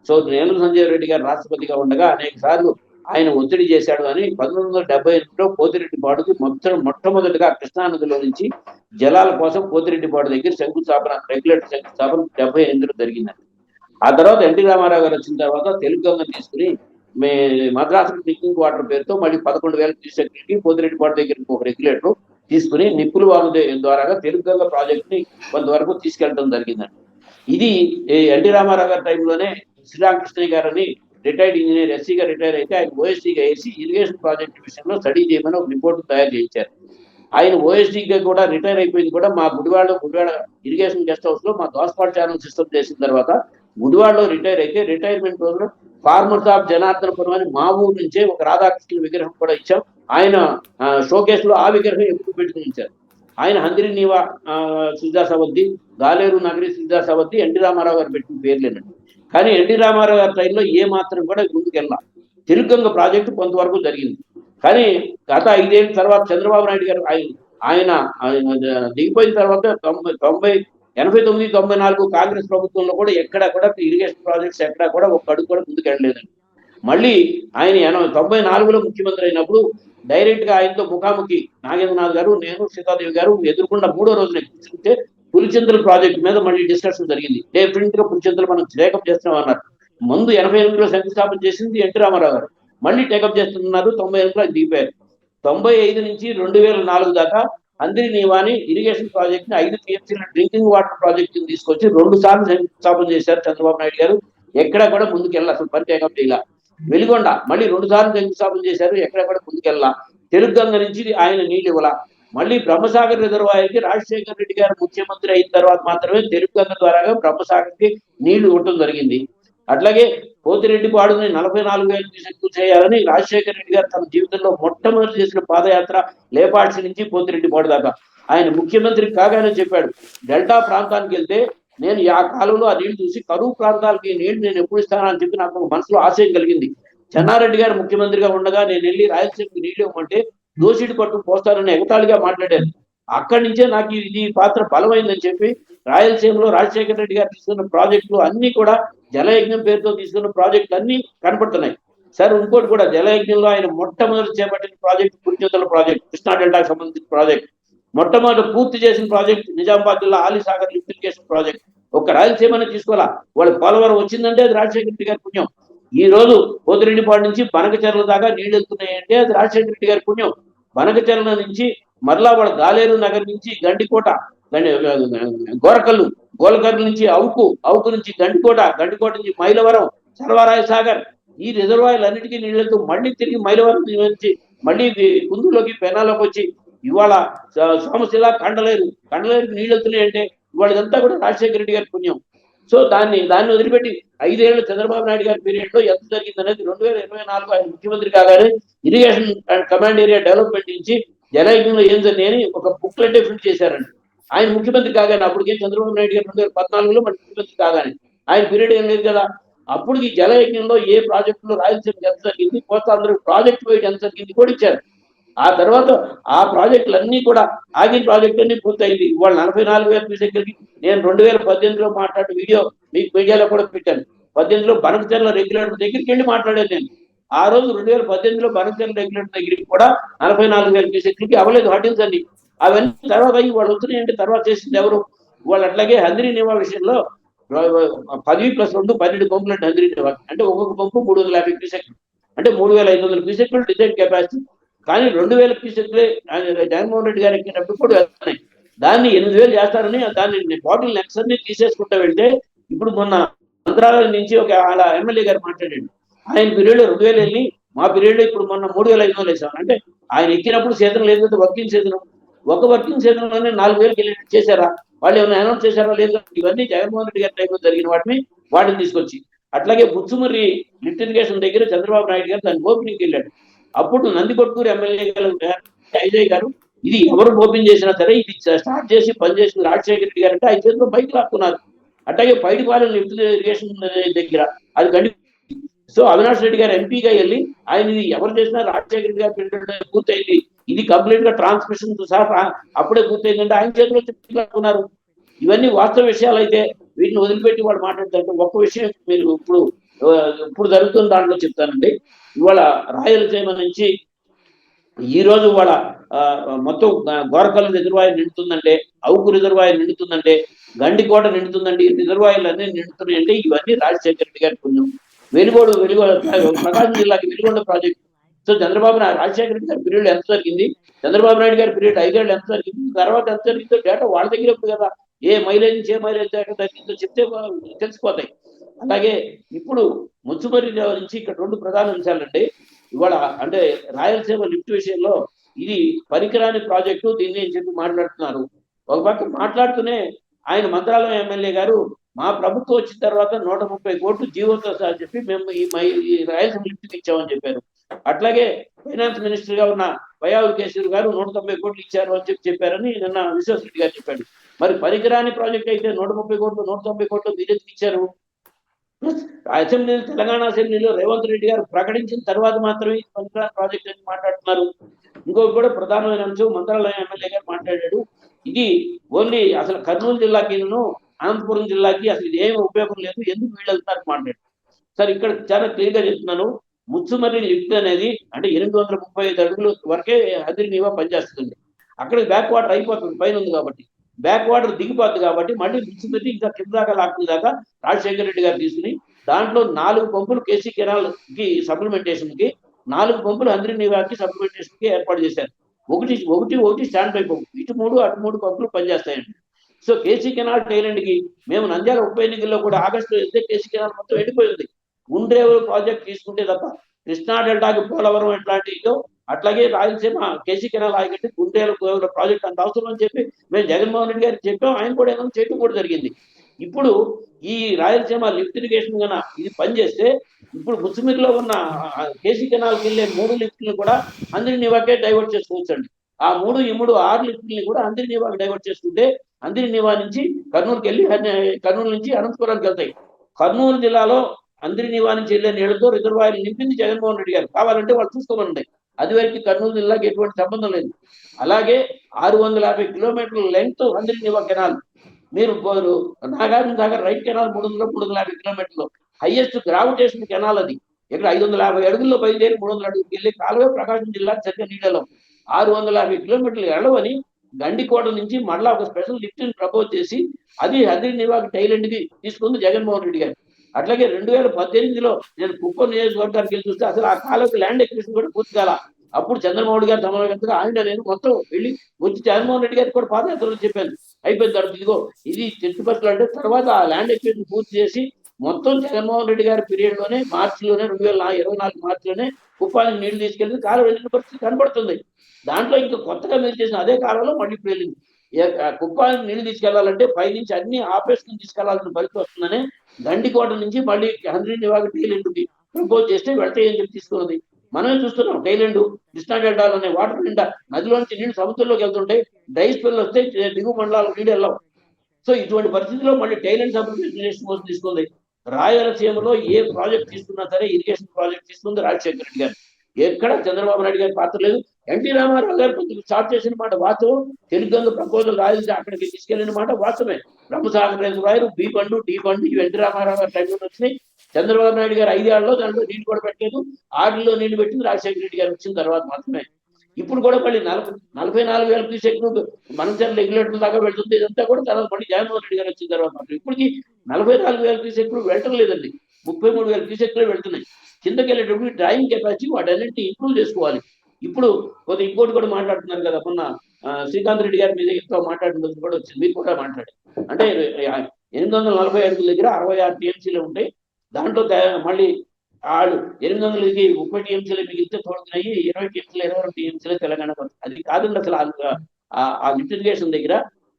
సో ఏనుగు సంజీవ్ రెడ్డి గారు రాష్ట్రపతిగా ఉండగా అనేక సార్లు ఆయన ఒత్తిడి చేశాడు అని 1978లో పోతిరెడ్డిపాడుకి మొట్టమొదటిగా కృష్ణానదిలో నుంచి జలాల కోసం పోతిరెడ్డిపాడు దగ్గర రెగ్యులేటర్ శంకుస్థాపన 78లో జరిగిందండి. ఆ తర్వాత ఎన్టీ రామారావు గారు వచ్చిన తర్వాత తెలుగు గంగ తీసుకుని మద్రాసు డ్రింకింగ్ వాటర్ పేరుతో మళ్ళీ 11,000 క్యూసెక్లకి పోతిరెడ్డిపాడు దగ్గరికి ఒక రెగ్యులేటర్ తీసుకుని నిప్పుల వాగు ద్వారా తెలుగు గంగ ప్రాజెక్ట్ ని కొంతవరకు తీసుకెళ్లడం జరిగిందండి. ఇది ఎన్టీ రామారావు గారి టైంలోనే శ్రీరామకృష్ణయ్య గారని రిటైర్డ్ ఇంజనీర్ ఎస్సీగా రిటైర్ అయితే ఆయన ఓఎస్డీగా వేసి ఇరిగేషన్ ప్రాజెక్ట్ విషయంలో స్టడీ చేయమని ఒక రిపోర్ట్ తయారు చేయించారు. ఆయన ఓఎస్డీగా కూడా రిటైర్ అయిపోయింది కూడా మా గుడివాడ ఇరిగేషన్ గెస్ట్ హౌస్ లో మా దోసపాటు ఛానల్ సిస్టమ్ చేసిన తర్వాత గుడివాడలో రిటైర్ అయితే రిటైర్మెంట్ రోజున ఫార్మర్స్ ఆఫ్ జనార్దనపురం అని మా ఊరు నుంచే ఒక రాధాకృష్ణ విగ్రహం కూడా ఇచ్చాం. ఆయన షోకేస్ లో ఆ విగ్రహం ఎప్పుడు పెట్టుకుని ఇచ్చారు. ఆయన హందిరి నీవా సుజా సవద్ది, గాలేరు నగరి సుజా సవద్ది ఎన్టీ రామారావు గారు పెట్టిన పేర్లేనండి. కానీ ఎన్టీ రామారావు గారి టైంలో ఏ మాత్రం కూడా ముందుకెళ్ళా. తెలుగు గంగ ప్రాజెక్టు కొంతవరకు జరిగింది. కానీ గత 5 ఏళ్ళ తర్వాత చంద్రబాబు నాయుడు గారు ఆయన దిగిపోయిన తర్వాత 89, 94 కాంగ్రెస్ ప్రభుత్వంలో కూడా ఎక్కడా కూడా ఇరిగేషన్ ప్రాజెక్ట్స్ ఎక్కడా కూడా ఒక్క అడుగు కూడా ముందుకెళ్ళలేదండి. మళ్ళీ ఆయన 94లో ముఖ్యమంత్రి అయినప్పుడు డైరెక్ట్ గా ఆయనతో ముఖాముఖి నాగేంద్రనాథ్ గారు, నేను, సీతాదేవి గారు ఎదుర్కొన్న 3వ రోజున కూర్చుంటే పులిచింతల ప్రాజెక్ట్ మీద మళ్ళీ డిస్కషన్ జరిగింది. డెఫినెట్ గా పులిచింతలు మనం టేకప్ చేస్తున్నాం అన్నారు. ముందు 88లో శంకుస్థాపన చేసింది ఎన్టీ రామారావు గారు, మళ్ళీ టేకప్ చేస్తున్నారు. 98లో ఆయన దిగిపోయారు. 95 నుంచి 2004 దాకా అందరి నీవాని ఇరిగేషన్ ప్రాజెక్ట్ ని 5 టీఎంసీల డ్రింకింగ్ వాటర్ ప్రాజెక్ట్ తీసుకొచ్చి 2 సార్లు శంకుస్థాపన చేశారు చంద్రబాబు నాయుడు గారు. ఎక్కడ కూడా ముందుకెళ్ళాలి, అసలు పని టేకప్ చేయాల. వెలిగొండ మళ్ళీ 2 సార్లు శంకుస్థాపన చేశారు, ఎక్కడ కూడా ముందుకెళ్ళాల. తెలుగుగంగ నుంచి ఆయన నీళ్ళు ఇవ్వాల. మళ్ళీ బ్రహ్మసాగర్ రిజర్వాయర్కి రాజశేఖర రెడ్డి గారు ముఖ్యమంత్రి అయిన తర్వాత మాత్రమే తెలుగుగంగ ద్వారా బ్రహ్మసాగర్కి నీళ్లు ఇవ్వటం జరిగింది. అట్లాగే పోతిరెడ్డిపాడుని 44,000 క్యూసెక్కులు చేయాలని రాజశేఖర రెడ్డి గారు తన జీవితంలో మొట్టమొదటి చేసిన పాదయాత్ర లేపాడ్సి నుంచి పోతిరెడ్డిపాడు దాకా. ఆయన ముఖ్యమంత్రి కాగానే చెప్పాడు, డెల్టా ప్రాంతానికి వెళ్తే నేను ఆ కాలంలో ఆ నీళ్లు చూసి కరువు ప్రాంతాలకి నీళ్లు నేను ఎప్పుడు ఇస్తానని చెప్పి నాకు మనసులో ఆశయం కలిగింది. చెన్నారెడ్డి గారు ముఖ్యమంత్రిగా ఉండగా నేను వెళ్ళి రాయలసీమకి నీళ్లు ఇవ్వమంటే దోషిడి పట్టు పోస్తానని ఎగతాళిగా మాట్లాడారు. అక్కడి నుంచే నాకు ఇది పాత్ర బలమైందని చెప్పి రాయలసీమలో రాజశేఖర రెడ్డి గారు తీసుకున్న ప్రాజెక్టులు అన్ని కూడా జలయజ్ఞం పేరుతో తీసుకున్న ప్రాజెక్టులు అన్ని కనపడుతున్నాయి. సార్ ఇంకోటి కూడా, జలయజ్ఞంలో ఆయన మొట్టమొదటి చేపట్టిన ప్రాజెక్టు పులిచింతల ప్రాజెక్ట్, కృష్ణా డెల్టాకు సంబంధించిన ప్రాజెక్ట్. మొట్టమొదటి పూర్తి చేసిన ప్రాజెక్ట్ నిజామాబాద్ జిల్లా ఆలీసాగర్ లిఫ్ట్ ఇరిగేషన్ ప్రాజెక్ట్. ఒక రాయలసీమని తీసుకోవాలా, వాళ్ళ పోలవరం వచ్చిందంటే అది రాజశేఖర రెడ్డి గారి పుణ్యం. ఈ రోజు పోతిరెడ్డిపాడు నుంచి బనకచెర్ల దాకా నీళ్లు వెళ్తున్నాయంటే అది రాజశేఖర రెడ్డి గారి పుణ్యం. బనకచెర్ల నుంచి మరలా వాళ్ళ దాలేరు నగర్ నుంచి గండికోట, గోలకర్ల నుంచి అవుకు నుంచి గండికోట నుంచి మైలవరం, చలవరాయ సాగర్, ఈ రిజర్వాయర్లు అన్నిటికీ నీళ్లతో మళ్ళీ తిరిగి మైలవరం నుంచి మళ్ళీ కుందులోకి పెనాలోకి వచ్చి ఇవాళ సోమశిల కండలేరు నీళ్ళు వెళ్తున్నాయంటే ఇవాళ ఇదంతా కూడా రాజశేఖర రెడ్డి గారి పుణ్యం. సో దాన్ని వదిలిపెట్టి 5 ఏళ్ళు చంద్రబాబు నాయుడు గారి పీరియడ్ లో ఎంత జరిగింది అనేది 2024 ఆయన ముఖ్యమంత్రి కాగానే irrigation and command area development నుంచి జలయజ్ఞంలో ఏం జరిగిందని ఒక బుక్లెట్ ప్రింట్ చేశారండి. ఆయన ముఖ్యమంత్రి కాగానే, అప్పటికే చంద్రబాబు నాయుడు గారు 2014లో మన ముఖ్యమంత్రి కాగానే, ఆయన పీరియడ్ ఏం లేదు కదా. అప్పుడు ఈ జలయజ్ఞంలో ఏ ప్రాజెక్టులో రాయలసీమకి ఎంత జరిగింది, కోస్తాంధ్ర ప్రాజెక్ట్ వైడ్ ఎంత జరిగింది కూడా ఇచ్చారు. ఆ తర్వాత ఆ ప్రాజెక్టులన్నీ కూడా ఆగిన ప్రాజెక్ట్ అన్ని పూర్తయింది. ఇవాళ 44,000 క్యూసెక్కులకి నేను 2018లో మాట్లాడిన వీడియో మీకు మీడియాలో కూడా పెట్టాను. 18లో బనకచెర్ల రెగ్యులేటర్ దగ్గరికి వెళ్ళి మాట్లాడాను నేను. ఆ రోజు 2018లో బనకచెర్ల రెగ్యులేటర్ దగ్గరికి కూడా 44,000 క్యూసెక్కులకి అవ్వలేదు హటిల్స్ అన్ని. అవన్నీ తర్వాత వాళ్ళు వస్తున్నాయంటే తర్వాత చేసింది ఎవరు? వాళ్ళు అట్లాగే హంద్రీ నివా విషయంలో 10+2 12 పంపులు అంటే హంద్రీ నివా అంటే ఒక్కొక్క పంపు 350 క్యూసెక్లు అంటే 3,500 క్యూసెక్లు డిజైన్ కెపాసిటీ. కానీ 2,000 క్యూసెక్లే జగన్మోహన్ రెడ్డి గారు ఎక్కినప్పుడు కూడా వెళ్తున్నాయి. దాన్ని 8,000 చేస్తారని దాన్ని బాటిల్ నెక్స్ అన్ని తీసేసుకుంటూ వెళ్తే ఇప్పుడు మొన్న మంత్రాలయం నుంచి ఒక అలా ఎమ్మెల్యే గారు మాట్లాడాడు. ఆయన పీరియడ్ 2,000 వెళ్ళి మా పీరియడ్ ఇప్పుడు మొన్న 3,500 వేసాం. అంటే ఆయన ఎక్కినప్పుడు సీజన్ లేదు కదా, వర్కింగ్ సీజన్. ఒక వర్కింగ్ సీజన్ లోనే 4,000 వెళ్ళేటట్టు చేశారా? వాళ్ళు ఏమైనా అనౌన్స్ చేశారా? లేదు. ఇవన్నీ జగన్మోహన్ రెడ్డి గారి టైంలో జరిగిన వాటిని తీసుకొచ్చి, అట్లాగే బుచ్చుమర్రి లిఫ్ట్ ఇరిగేషన్ దగ్గర చంద్రబాబు నాయుడు గారు దాన్ని ఓపెనింగ్కి వెళ్ళాడు. అప్పుడు నందికొట్కూరు ఎమ్మెల్యే గారు అజయ్ గారు ఇది ఎవరు ఓపెన్ చేసినా సరే ఇది స్టార్ట్ చేసి పనిచేసిన రాజశేఖర రెడ్డి గారు అంటే ఆయన చేతిలో బైక్ లాక్కున్నారు. అట్లాగే పైడిపాలెం లిఫ్ట్ ఇరిగేషన్ దగ్గర అది గండి. సో అవినాష్ రెడ్డి గారు ఎంపీగా వెళ్ళి ఆయన ఇది ఎవరు చేసినా రాజశేఖర రెడ్డి గారు పూర్తయింది, ఇది కంప్లీట్ గా ట్రాన్స్మిషన్ సహా అప్పుడే పూర్తయిందంటే ఆయన చేతిలో చెప్పుకున్నారు. ఇవన్నీ వాస్తవ విషయాలు అయితే వీటిని వదిలిపెట్టి వాడు మాట్లాడుతుంటే ఒక్క విషయం మీరు ఇప్పుడు జరుగుతున్న దాంట్లో చెప్తానండి. ఇవాళ రాయలసీమ నుంచి ఈ రోజు వాళ్ళ మొత్తం గోరకల్ రిజర్వాయర్ నిండుతుందంటే, అవుకు రిజర్వాయర్ నిండుతుందంటే, గండికోట నిండుతుందండి, ఈ రిజర్వాయర్లు అన్నీ నిండుతున్నాయంటే ఇవన్నీ రాజశేఖర రెడ్డి గారి పుణ్యం. వెలుగోడు ప్రకాశం జిల్లాకి వెలుగొండ ప్రాజెక్ట్. సో రాజశేఖర రెడ్డి గారి పీరియడ్ ఎంత జరిగింది, చంద్రబాబు నాయుడు గారి పీరియడ్ 5 ఏళ్ళు ఎంత జరిగింది, తర్వాత ఎంత జరిగిందో డేటా వాళ్ళ దగ్గర ఉంది కదా. ఏ మైలేజ్ నుంచి ఏ మైలేజ్ దాకా తగ్గిందో చెప్తే తెలిసిపోతాయి. అలాగే ఇప్పుడు ముచ్చుమర్రి నుంచి ఇక్కడ 2 ప్రధాన అంశాలండి. ఇవాళ అంటే రాయలసీమ లిఫ్ట్ విషయంలో ఇది పనికిరాని ప్రాజెక్టు, దీన్ని అని చెప్పి మాట్లాడుతున్నారు. ఒక పక్క మాట్లాడుతూనే ఆయన మంత్రాలయం ఎమ్మెల్యే గారు మా ప్రభుత్వం వచ్చిన తర్వాత 130 కోట్లు జీవోతో సహా చెప్పి మేము ఈ రాయలసీమ లిఫ్ట్కి ఇచ్చామని చెప్పారు. అట్లాగే ఫైనాన్స్ మినిస్టర్ గా ఉన్న వైయావుల కేసీఆర్ గారు 190 కోట్లు ఇచ్చారు అని చెప్పారని నిన్న విశ్వేశ్వరరెడ్డి గారు చెప్పాడు. మరి పనికిరాని ప్రాజెక్ట్ అయితే 130 కోట్లు 190 కోట్లు మీరు ఎందుకు ఇచ్చారు? అసెంబ్లీలో, తెలంగాణ అసెంబ్లీలో రేవంత్ రెడ్డి గారు ప్రకటించిన తర్వాత మాత్రమే పనికిరాని ప్రాజెక్ట్ అని మాట్లాడుతున్నారు. ఇంకొకటి కూడా ప్రధానమైన అంశం మంత్రాలయం ఎమ్మెల్యే గారు మాట్లాడాడు. ఇది ఓన్లీ అసలు కర్నూలు జిల్లాకిను అనంతపురం జిల్లాకి అసలు ఇది ఏమి ఉపయోగం లేదు, ఎందుకు వీళ్ళు వెళ్తున్నారు మాట్లాడు. సార్ ఇక్కడ చాలా క్లియర్ గా చెప్తున్నాను. ముచ్చుమర్రి లిఫ్ట్ అనేది అంటే 835 అడుగుల వరకే హద్రి నీవా పనిచేస్తుంది. అక్కడికి బ్యాక్ వాటర్ అయిపోతుంది, పైన ఉంది కాబట్టి బ్యాక్ వాటర్ దిగిపోద్ది కాబట్టి మళ్ళీ ముచ్చుమర్రి ఇంకా కింద దాకా లాక్కునే దాకా రాజశేఖర రెడ్డి గారు తీసుకుని దాంట్లో 4 పంపులు కేసీ కెనాల్ కి సప్లిమెంటేషన్ కి, 4 పంపులు హంద్రి నీవాకి సప్లిమెంటేషన్ కి ఏర్పాటు చేశారు. ఒకటి ఒకటి ఒకటి స్టాండ్ బై పంపు, ఇటు 3 అటు 3 పంపులు పనిచేస్తాయండి. సో కేసీ కెనాల్ టైలెండ్ కి మేము నంద్యాల ఉప ఎన్నికల్లో కూడా ఆగస్టులో వెళ్తే కేసీ కెనాల్ మొత్తం ఎండిపోయింది. గుండ్రేవు ప్రాజెక్ట్ తీసుకుంటే తప్ప కృష్ణా డెల్టాకి పోలవరం ఎట్లాంటిదో అట్లాగే రాయలసీమ కేసీ కెనాల్ ఆయకట్టి గుండ్రేవు ప్రాజెక్ట్ అంత అవసరం అని చెప్పి మేము జగన్మోహన్ రెడ్డి గారికి చెప్పాం. ఆయన కూడా ఏమైనా చేయడం కూడా జరిగింది. ఇప్పుడు ఈ రాయలసీమ లిఫ్ట్ ఇరిగేషన్ కన్నా ఇది పనిచేస్తే ఇప్పుడు ముచ్చుమిరిలో ఉన్న కేసీ కెనాల్కి వెళ్ళే 3 లిఫ్ట్లను కూడా అందరి నివాకే డైవర్ట్ చేసుకోవచ్చండి. ఆ 3 ఈ 3 6 లిఫ్ట్ని కూడా అందరి నివాకి డైవర్ట్ చేసుకుంటే అందరి నివా నుంచి కర్నూలుకి వెళ్ళి కర్నూలు నుంచి అనంతపురానికి వెళ్తాయి. కర్నూలు జిల్లాలో అందరి నివా నుంచి వెళ్ళే నీళ్లతో రిజర్వాయర్ నింపింది జగన్మోహన్ రెడ్డి గారు. కావాలంటే వాళ్ళు చూసుకోమనండి. అది వరకు కర్నూలు జిల్లాకి ఎటువంటి సంబంధం లేదు. అలాగే 650 కిలోమీటర్ల లెంగ్త్ అందరి నివా కెనాల్. మీరు నాగార్జున సాగర్ రైట్ కెనాల్ 350 కిలోమీటర్లు హైయెస్ట్ గ్రావిటేషన్ కెనాల్ అది. ఇక్కడ 550 అడుగుల్లో బయలుదేరి 300 అడుగులు వెళ్ళి కాలువే ప్రకాశం జిల్లాకి సరిగ్గా నీళ్ళలో 650 కిలోమీటర్లు ఎడవని గండికోట నుంచి మళ్ళా ఒక స్పెషల్ లిఫ్ట్ ని ప్రపోజ్ చేసి అది హంద్రి నివాకి టైలెండ్ కి తీసుకుంది జగన్మోహన్ రెడ్డి గారు. అట్లాగే 2018లో నేను కుప్పం నియోజకవర్గానికి వెళ్ళి చూస్తే అసలు ఆ కాలువకి ల్యాండ్ ఎక్విజిషన్ కూడా పూర్తి కాల. అప్పుడు చంద్రబాబు గారు సమన్వయంగా ఆయన నేను మొత్తం వెళ్ళి వచ్చి జగన్మోహన్ రెడ్డి గారికి కూడా పాదయాత్రలు చెప్పాను. అయిపోయిన తర్వాత ఇదిగో ఇది చెట్టుపట్లు అంటే తర్వాత ఆ ల్యాండ్ ఎక్విజిషన్ పూర్తి చేసి మొత్తం జగన్మోహన్ రెడ్డి గారి పీరియడ్ లోనే మార్చిలోనే 2024 మార్చిలోనే కుప్పానికి నీళ్లు తీసుకెళ్ళి కాలువ వెళ్ళిన పరిస్థితి కనబడుతుంది. దాంట్లో ఇంకా కొత్తగా మీరు చేసిన అదే కాలంలో మళ్ళీ ఇప్పుడు వెళ్ళింది. కుప్పానికి నీళ్లు తీసుకెళ్లాలంటే పైనుంచి అన్ని ఆపరేషన్ తీసుకెళ్లాల్సిన పరిస్థితి వస్తుందని గండికోట నుంచి మళ్ళీ హంద్రి నివాకి టైలెండ్కి ప్రపోజ్ చేస్తే వెళ్తాయని చెప్పి తీసుకున్నది. మనమే చూస్తున్నాం. టైలెండ్ కృష్ణా డెల్టాలోనే వాటర్ నిండా నదిలోంచి నీళ్లు సముద్రంలోకి వెళ్తుంటే డ్రై స్పెల్ వస్తే దిగువ మండలాలకు నీళ్ళు వెళ్ళాం. సో ఇటువంటి పరిస్థితిలో మళ్ళీ టైలెండ్ సప్లిమెంటేషన్ కోసం తీసుకుంది. రాయలసీమలో ఏ ప్రాజెక్ట్ తీసుకున్నా సరే ఇరిగేషన్ ప్రాజెక్ట్ తీసుకుంది రాజశేఖర రెడ్డి గారు. ఎక్కడ చంద్రబాబు నాయుడు గారి పాత్ర లేదు. ఎన్టీ రామారావు గారు కొంచెం స్టార్ట్ చేసిన మాట వాస్తవం. తెలుగు ప్రపోజల్ రాయలసీమ అక్కడికి తీసుకెళ్లిన మాట వాస్తవమే. బ్రహ్మసాగర్ రిజర్వాయర్, బి బండు, డి బండు ఇవి ఎన్టీ రామారావు గారి టైంలో వచ్చినాయి. చంద్రబాబు నాయుడు గారు 5 ఏళ్లలో దాంట్లో నీళ్లు కూడా పెట్టలేదు. 6లో నీళ్లు పెట్టింది రాజశేఖర రెడ్డి గారు వచ్చిన తర్వాత మాత్రమే. ఇప్పుడు కూడా మళ్ళీ 44,000 క్యూసెక్లు మనచర్ల రెగ్యులేటర్ దాకా వెళ్తుంది. ఇదంతా కూడా తర్వాత మళ్ళీ జగన్మోహన్ రెడ్డి గారు వచ్చిన తర్వాత మాత్రం ఇప్పటికి 44,000 క్యూసెక్లు వెళ్ళటం లేదండి. 33,000 క్యూసెక్లే వెళ్తున్నాయి. కిందకి వెళ్ళేటప్పుడు డ్రాయింగ్ కెపాసిటీ వాటన్నింటినీ ఇంప్రూవ్ చేసుకోవాలి. ఇప్పుడు కొద్దిగా ఇంకోటి కూడా మాట్లాడుతున్నారు కదా, మొన్న శ్రీకాంత్ రెడ్డి గారి మీద ఎంతో మాట్లాడిన కూడా వచ్చింది. మీరు కూడా మాట్లాడి అంటే 840 అడుగుల దగ్గర 66 టీఎంసీలు ఉంటాయి. దాంట్లో మళ్ళీ వాళ్ళు 800కి 30 టీఎంసీలు మిగిలితే తోడుతున్నాయి. 20 టీఎంసీలు 22 టీఎంసీలు తెలంగాణ. అది కాదండి అసలు ఆ లిఫ్ట్ ఇరిగేషన్ దగ్గర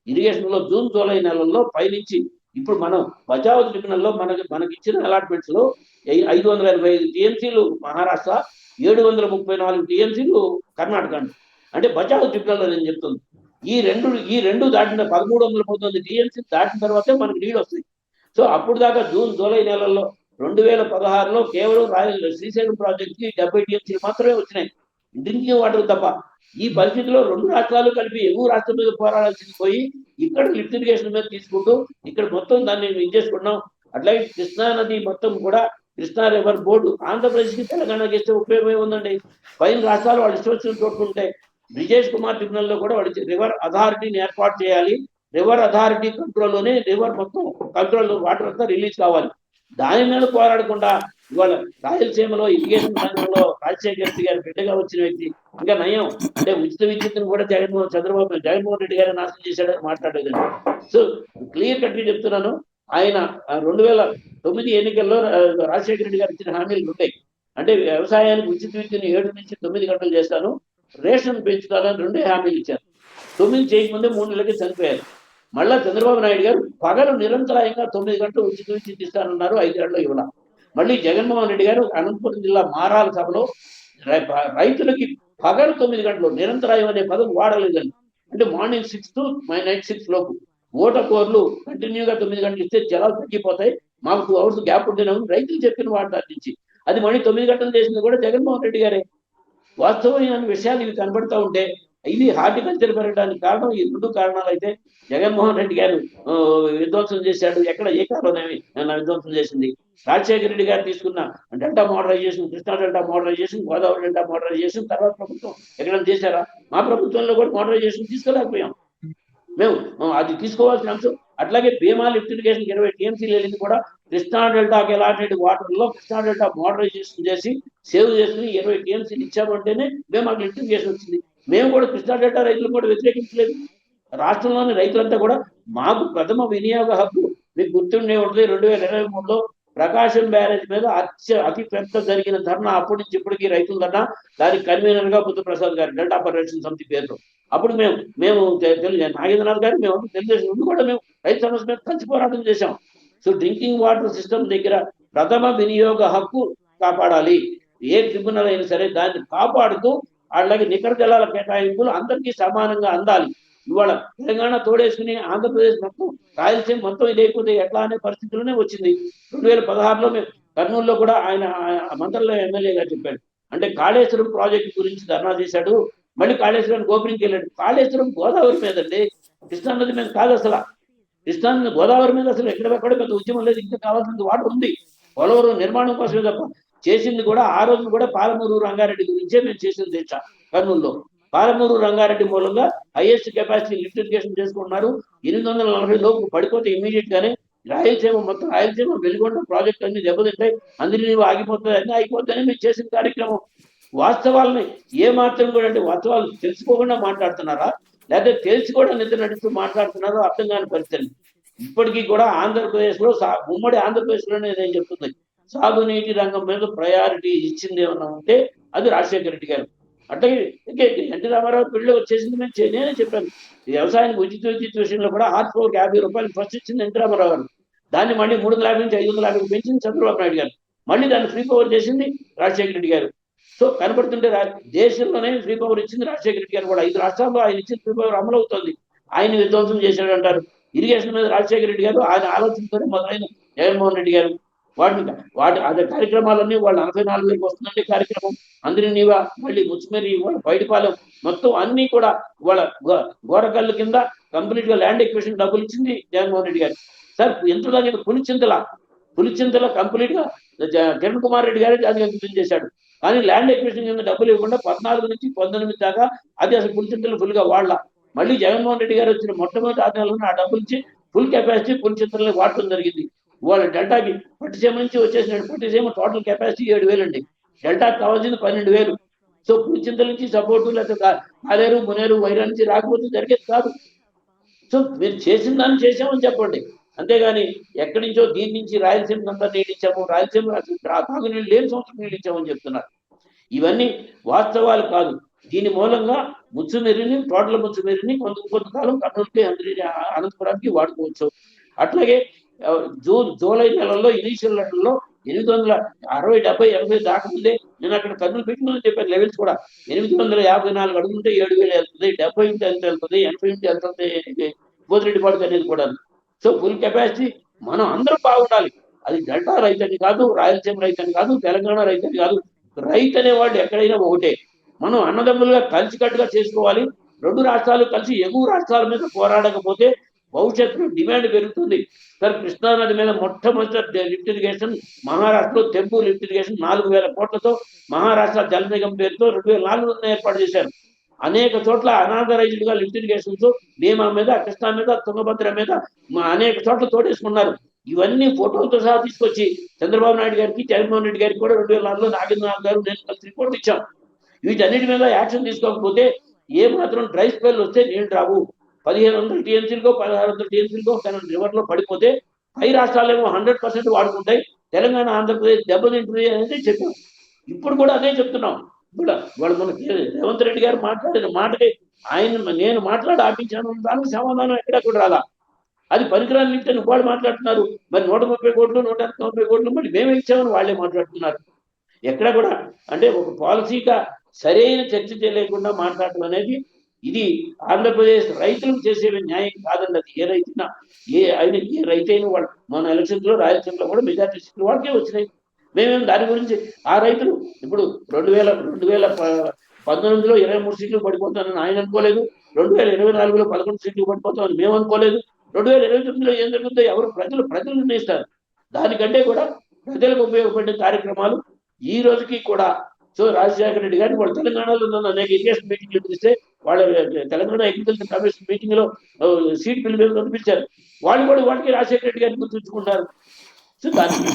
ఇరిగేషన్ లో జూన్ జూలై నెలల్లో పైనుంచి ఇప్పుడు మనం బచావ్ ట్రిబ్యునల్ లో మనకి ఇచ్చిన అలాట్మెంట్స్ లో 585 టీఎంసీలు మహారాష్ట్ర, 734 టీఎంసీలు కర్ణాటక. అంటే బచావ్ ట్రిబ్యునల్ నేను చెప్తుంది. ఈ రెండు దాటిన 1319 టీఎంసీ దాటిన తర్వాతే మనకి నీళ్ళు వస్తాయి. సో అప్పుడు దాకా జూన్ జూలై నెలల్లో 2016లో కేవలం శ్రీశైలం ప్రాజెక్ట్ కి 70 టీఎంసీలు మాత్రమే వచ్చినాయి డ్రింకింగ్ వాటర్ తప్ప. ఈ పరిస్థితిలో 2 రాష్ట్రాలు కలిపి ఎగువ రాష్ట్రం మీద పోరాడాల్సింది పోయి ఇక్కడ లిఫ్ట్ ఇరిగేషన్ మీద తీసుకుంటూ ఇక్కడ మొత్తం దాన్ని ఇది చేసుకున్నాం. అట్లాగే కృష్ణా నది మొత్తం కూడా కృష్ణా రివర్ బోర్డు ఆంధ్రప్రదేశ్కి తెలంగాణకి ఇస్తే ఉపయోగమే ఉందండి. పైన రాష్ట్రాలు వాళ్ళు ఇష్టం వచ్చిన చూసుకుంటే బ్రిజేష్ కుమార్ ట్రిబ్యునల్ లో కూడా వాళ్ళు రివర్ అథారిటీని ఏర్పాటు చేయాలి. రివర్ అథారిటీ కంట్రోల్లోనే రివర్ మొత్తం కంట్రోల్ వాటర్ అంతా రిలీజ్ కావాలి. దాని మీద పోరాడకుండా ఇవాళ రాయలసీమలో ఇరిగేషన్ రంగంలో రాజశేఖర రెడ్డి గారి బిడ్డగా వచ్చిన వ్యక్తి ఇంకా నయం అంటే ఉచిత విద్యుత్తును కూడా జగన్మోహన్ రెడ్డి గారు నాశనం చేశాడని మాట్లాడేదండి. సో క్లియర్ కట్ గా చెప్తున్నాను. ఆయన 2009 ఎన్నికల్లో రాజశేఖర రెడ్డి గారు ఇచ్చిన హామీలు ఉంటాయి. అంటే వ్యవసాయానికి ఉచిత విద్యుత్తుని 7 నుంచి 9 గంటలు చేస్తాను, రేషన్ పెంచుతానని 2 హామీలు ఇచ్చారు. 9 చేయకముందే 3 నెలలకి చనిపోయారు. మళ్ళా చంద్రబాబు నాయుడు గారు పగలు నిరంతరాయంగా 9 గంటలు ఉచిత విద్యుత్ ఇస్తానన్నారు. 5 ఏళ్లలో ఇవ్వాల. మళ్ళీ జగన్మోహన్ రెడ్డి గారు అనంతపురం జిల్లా మారాల సభలో రైతులకి పగలు 9 గంటలు నిరంతరాయం అనే పదం వాడలేదండి. అంటే మార్నింగ్ 6 to నైట్ 6 లోపు ఓటకోర్లు కంటిన్యూగా 9 గంటలు ఇస్తే జలాలు తగ్గిపోతాయి, మాకు 2 hours గ్యాప్ ఉంటేనే రైతులు చెప్పిన వాటి నుంచి అది మళ్ళీ 9 గంటలు చేసింది కూడా జగన్మోహన్ రెడ్డి గారే. వాస్తవమైన విషయాలు ఇవి కనబడతా ఉంటే ఇది హార్టికల్చర్ పెరగడానికి కారణం ఈ 2 కారణాలు అయితే జగన్మోహన్ రెడ్డి గారు విధ్వంసం చేశాడు. ఎక్కడ ఏ కాలంలోనేమి విధ్వంసం చేసింది. రాజశేఖర రెడ్డి గారు తీసుకున్న delta modernisation, Krishna delta modernisation, Godavari delta modernisation తర్వాత ప్రభుత్వం ఎక్కడైనా చేశారా? మా ప్రభుత్వంలో కూడా మోడరైజేషన్ తీసుకోలేకపోయాం. మేము అది తీసుకోవాల్సిన అంశం. అట్లాగే భీమా లిఫ్ట్ ఇరిగేషన్ 20 టీఎంసీలు వెళ్ళింది కూడా కృష్ణా డెల్టాకి అలాంటి వాటర్లో కృష్ణా డెల్టా మోడరైజేషన్ చేసి సేవ్ చేసుకుని 20 టీఎంసీలు ఇచ్చామంటేనే భీమా లిఫ్ట్ ఇరిగేషన్ వచ్చింది. మేము కూడా కృష్ణా డెల్టా రైతులు కూడా వ్యతిరేకించలేదు. రాష్ట్రంలోని రైతులంతా కూడా మాకు ప్రథమ వినియోగ హక్కు మీకు గుర్తుండే ఉంటుంది 2023లో ప్రకాశం బ్యారేజ్ మీద అతి పెద్ద జరిగిన ధర్నా అప్పటి నుంచి ఇప్పటికీ రైతుల ధర్నా, దానికి కన్వీనర్ గా బుద్ధప్రసాద్ గారు డెల్టా పరిరక్షణ సమితి పేరుతో. అప్పుడు మేము నాగేంద్రనాథ్ గారు మేము తెలుగుదేశం నుండి కూడా మేము రైతు సమస్య మీద కలిసి పోరాటం చేశాం. సో డ్రింకింగ్ వాటర్ సిస్టమ్ దగ్గర ప్రథమ వినియోగ హక్కు కాపాడాలి. ఏ ట్రిబ్యునల్ అయినా సరే దాన్ని కాపాడుతూ వాళ్ళకి నికర జలాల కేటాయింపులు అందరికీ సమానంగా అందాలి. ఇవాళ తెలంగాణ తోడేసుకుని ఆంధ్రప్రదేశ్ మొత్తం రాయలసీమ మొత్తం ఇదైపోతే ఎట్లా అనే పరిస్థితుల్లోనే వచ్చింది. 2016లో మేము కర్నూలులో కూడా ఆయన మంత్రుల ఎమ్మెల్యే గారు చెప్పాడు. అంటే కాళేశ్వరం ప్రాజెక్టు గురించి ధర్నా చేశాడు. మళ్ళీ కాళేశ్వరం గోపురంకి వెళ్ళాడు. కాళేశ్వరం గోదావరి మీద అండి, కృష్ణా నది మీద కాదు. అసలు కృష్ణా గోదావరి మీద అసలు ఎక్కడ పెద్ద ఉద్యమం లేదు. ఇంకా కావాల్సిన వాటర్ ఉంది. పోలవరం నిర్మాణం కోసమే తప్ప చేసింది కూడా ఆ రోజు కూడా పాలమూరు రంగారెడ్డి గురించే మేము చేసింది తెచ్చా. కర్నూలులో పాలమూరు రంగారెడ్డి మూలంగా హైయెస్ట్ కెపాసిటీ లిఫ్ట్ ఇరిగేషన్ చేసుకున్నారు. 840 లోపు పడిపోతే ఇమీడియట్ గానే రాయలసీమ మొత్తం రాయలసీమ వెలుగొండ ప్రాజెక్ట్ అన్ని దెబ్బతింటాయి, అందరి ఆగిపోతుంది, అన్ని అయిపోతాయని మేము చేసిన కార్యక్రమం. వాస్తవాలని ఏ మాత్రం కూడా అంటే వాస్తవాలు తెలుసుకోకుండా మాట్లాడుతున్నారా లేకపోతే తెలిసి కూడా నిద్ర నడుస్తూ మాట్లాడుతున్నారో అర్థం కాని పరిస్థితి. ఇప్పటికీ కూడా ఆంధ్రప్రదేశ్ లో ఉమ్మడి ఆంధ్రప్రదేశ్ లోనే నేను చెప్తుంది, సాగునీటి రంగం మీద ప్రయారిటీ ఇచ్చింది ఏమన్నా ఉంటే అది రాజశేఖర రెడ్డి గారు. అట్లాగే ఎన్టీ రామారావు పెళ్లి వచ్చేసింది నేనే చెప్పాను. వ్యవసాయానికి ఉచిత విషయంలో కూడా హార్స్ పవర్కి 50 రూపాయలు ఫస్ట్ ఇచ్చింది ఎన్టీ రామారావు గారు. దాన్ని మళ్ళీ 350 నుంచి 550 పెంచింది చంద్రబాబు నాయుడు గారు. మళ్ళీ దాన్ని ఫ్రీ పవర్ చేసింది రాజశేఖర రెడ్డి గారు. సో కనపడుతుంటే దేశంలోనే ఫ్రీ పవర్ ఇచ్చింది రాజశేఖర రెడ్డి గారు కూడా. 5 రాష్ట్రాల్లో ఆయన ఇచ్చిన ఫ్రీ పవర్ అమలు అవుతుంది. ఆయన విధ్వంసం చేశాడు అంటారు. ఇరిగేషన్ మీద రాజశేఖర రెడ్డి గారు ఆయన ఆలోచనతోనే మొదలైన జగన్మోహన్ రెడ్డి గారు వాటి అదే కార్యక్రమాలన్నీ వాళ్ళు 44,000 వస్తుందంటే కార్యక్రమం అందరి నీవా, మళ్ళీ ముచ్చుమేరి, వాళ్ళ బయటపాలెం మొత్తం అన్ని కూడా వాళ్ళ గోరకల్లు కింద కంప్లీట్ గా ల్యాండ్ ఎక్విజిషన్ డబ్బులు ఇచ్చింది జగన్మోహన్ రెడ్డి గారు. సార్ ఎంతలా పులిచింతల కంప్లీట్ గా కిరణ్ కుమార్ రెడ్డి గారే దానికి ఎక్విజిషన్ చేశాడు. కానీ ల్యాండ్ ఎక్విజిషన్ కింద డబ్బులు ఇవ్వకుండా 14 నుంచి 19 దాకా అది అసలు పులిచింతలు ఫుల్ గా వాళ్ళ. మళ్ళీ జగన్మోహన్ రెడ్డి గారు వచ్చిన మొట్టమొదటి 6 నెలలను ఆ డబ్బులు ఇచ్చి ఫుల్ కెపాసిటీ పులిచింతలని వాడటం జరిగింది. వాళ్ళ డెల్టాకి పట్టిసీమ నుంచి వచ్చేసిన పట్టిసీమ టోటల్ కెపాసిటీ 7,000 అండి. డెల్టాకి కావాల్సింది 12,000. సో పులిచింతల నుంచి సపోర్టు లేకపోతే కాలేరు, మునేరు, వైరా నుంచి రాకపోతే జరిగేది కాదు. సో మీరు చేసిన దాన్ని చేసామని చెప్పండి. అంతేగాని ఎక్కడి నుంచో దీని నుంచి రాయలసీమ అంతా నీళ్ళు ఇచ్చాము, రాయలసీమ తాగునీళ్ళు లేని సంవత్సరం నీళ్ళు ఇచ్చామని చెప్తున్నారు. ఇవన్నీ వాస్తవాలు కాదు. దీని మూలంగా ముచ్చుమెరిని, టోటల్ ముచ్చుమెరిని కొంతకాలం కర్నూలుకి అనంతపురానికి వాడుకోవచ్చు. అట్లాగే జూలై నెలలో ఇనీషియల్ నెలల్లో 860, 70, 80 దాటముందే నేను అక్కడ కర్నూలు పెట్టిందని చెప్పాను. లెవెల్స్ కూడా 854 అడుగుంటే 7,000 వెళ్తుంది, 70 ఉంటే ఎంత వెళ్తుంది, 80 ఉంటే ఎంత వెళ్తుంది పోతిరెడ్డిపాడు అనేది కూడా. సో ఫుల్ కెపాసిటీ మనం అందరం బాగుండాలి. అది డెల్టా రైతు అని కాదు, రాయలసీమ రైతు అని కాదు, తెలంగాణ రైతు అని కాదు. రైతు అనేవాళ్ళు ఎక్కడైనా ఒకటే. మనం అన్నదమ్ములుగా కలిసికట్టుగా చేసుకోవాలి. 2 రాష్ట్రాలు కలిసి ఎగువ రాష్ట్రాల మీద పోరాడకపోతే భవిష్యత్తులో డిమాండ్ పెరుగుతుంది. సార్ కృష్ణానది మీద మొట్టమొదటి లిఫ్ట్ ఇరిగేషన్ మహారాష్ట్రలో తెంపు లిఫ్ట్ ఇరిగేషన్ 4,000 కోట్లతో మహారాష్ట్ర జల నిగం పేరుతో 2004లో ఏర్పాటు చేశారు. అనేక చోట్ల అనాథరైజ్డ్ గా లిఫ్ట్ ఇరిగేషన్స్ భీమా మీద, కృష్ణా మీద, తుంగభద్ర మీద అనేక చోట్ల తోడేసుకున్నారు. ఇవన్నీ ఫోటోలతో సహా తీసుకొచ్చి చంద్రబాబు నాయుడు గారికి, జగన్మోహన్ రెడ్డి గారికి కూడా 2004లో నాగేంద్రనాథ్ గారు నేను కలిసి రిపోర్ట్ ఇచ్చాం. వీటన్నిటి మీద యాక్షన్ తీసుకోకపోతే ఏ మాత్రం డ్రై స్పెల్ వస్తే నీళ్లు రావు. 1,500 టీఎంసీలకో 1,600 టీఎంసీలకో రివర్ లో పడిపోతే పై రాష్ట్రాలేమో 100% వాడుకుంటాయి, తెలంగాణ ఆంధ్రప్రదేశ్ దెబ్బతింటుంది అనేది చెప్పాం. ఇప్పుడు కూడా అదే చెప్తున్నాం. ఇప్పుడు వాళ్ళు మన రేవంత్ రెడ్డి గారు మాట్లాడిన మాటకి నేను మాట్లాడి ఆపించాను దానికి సమాధానం ఎక్కడా కూడా రాలా. అది పనికిరాని లిఫ్ట్ అని వాళ్ళు మాట్లాడుతున్నారు. మరి 130 కోట్లు 190 కోట్లు మళ్ళీ మేమే ఇచ్చామని వాళ్ళే మాట్లాడుతున్నారు. ఎక్కడ కూడా అంటే ఒక పాలసీగా సరైన చర్చ చేయలేకుండా మాట్లాడటం అనేది ఇది ఆంధ్రప్రదేశ్ రైతులకు చేసే న్యాయం కాదండి. అది ఏ రైతున్నా ఏ రైతైనా వాళ్ళు మన ఎలక్షన్స్ లో రాయలసీమలో కూడా మెజార్టీ సీట్లు వాళ్ళకే వచ్చినాయి. మేమేం దాని గురించి ఆ రైతులు ఇప్పుడు 2019లో 23 సీట్లు పడిపోతానని ఆయన అనుకోలేదు. 2024లో 11 సీట్లు పడిపోతామని మేము అనుకోలేదు. 2029లో ఏం జరుగుతుందో ఎవరు ప్రజలు నిర్ణయిస్తారు. దానికంటే కూడా ప్రజలకు ఉపయోగపడే కార్యక్రమాలు ఈ రోజుకి కూడా. సో రాజశేఖర రెడ్డి గారిని వాళ్ళు తెలంగాణలో ఉన్న అనేక ఇరిగేషన్ మీటింగ్లు పిలిస్తే వాళ్ళ తెలంగాణ అగ్రికల్చర్ కమిషన్ మీటింగ్ లో సీట్ బిల్ మీద పిలిచారు. వాళ్ళు కూడా వాటికి రాజశేఖర రెడ్డి గారిని గుర్తుంచుకుంటారు. సో దానికి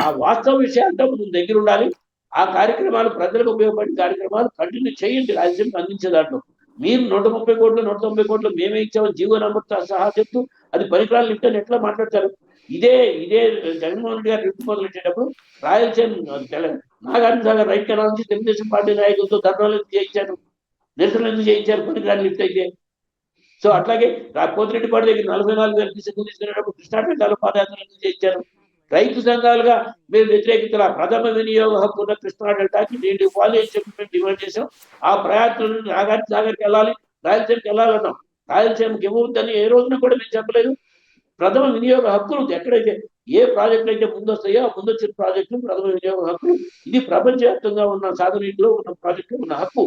ఆ వాస్తవ విషయాలతో మనం దగ్గర ఉండాలి. ఆ కార్యక్రమాలు ప్రజలకు ఉపయోగపడే కార్యక్రమాలు కంటిన్యూ చేయండి. రాజ్యం అందించే దాంట్లో మీరు 130 కోట్లు 190 కోట్లు మేమే ఇచ్చామని జీవో నంబర్తో సహా చెప్తూ అది పరికరాలు లిఫ్ట్ అని ఎట్లా మాట్లాడతారు? ఇదే జగన్మోహన్ రెడ్డి గారు లిఫ్ట్ మొదలెట్టేటప్పుడు రాయలసీమ నాగార్జున సాగర్ రైట్ కెనాల్ నుంచి తెలుగుదేశం పార్టీ నాయకులతో ధర్నాలు చేయించారు, నిరసనలు ఎందుకు చేయించారు పరికరాలు లిఫ్ట్ అయితే? సో అట్లాగే పోతిరెడ్డిపాటి దగ్గర 44,000 తీసుకునేటప్పుడు కృష్ణా జిల్లాలో పాదయాత్రలు ఎందుకు చేయించారు? రైతు సంఘాలుగా మేము వ్యతిరేకించాల ప్రథమ వినియోగ హక్కు ఉన్న కృష్ణా డెల్టాకి నేను ఇవ్వాలి అని చెప్పి మేము డిమాండ్ చేసాం. ఆ ప్రయాత్రలు నాగార్జున సాగర్కి వెళ్ళాలి, రాయలసీమకి వెళ్ళాలన్నాం. రాయలసీమకి ఇవ్వద్దని ఏ రోజున కూడా మేము చెప్పలేదు. ప్రథమ వినియోగ హక్కులు ఎక్కడైతే ఏ ప్రాజెక్టులు అయితే ముందొస్తాయో ఆ ముందొచ్చిన ప్రాజెక్టులు ప్రథమ వినియోగ హక్కులు. ఇది ప్రపంచవ్యాప్తంగా ఉన్న సాగునీటిలో ఉన్న ప్రాజెక్టులు ఉన్న హక్కు.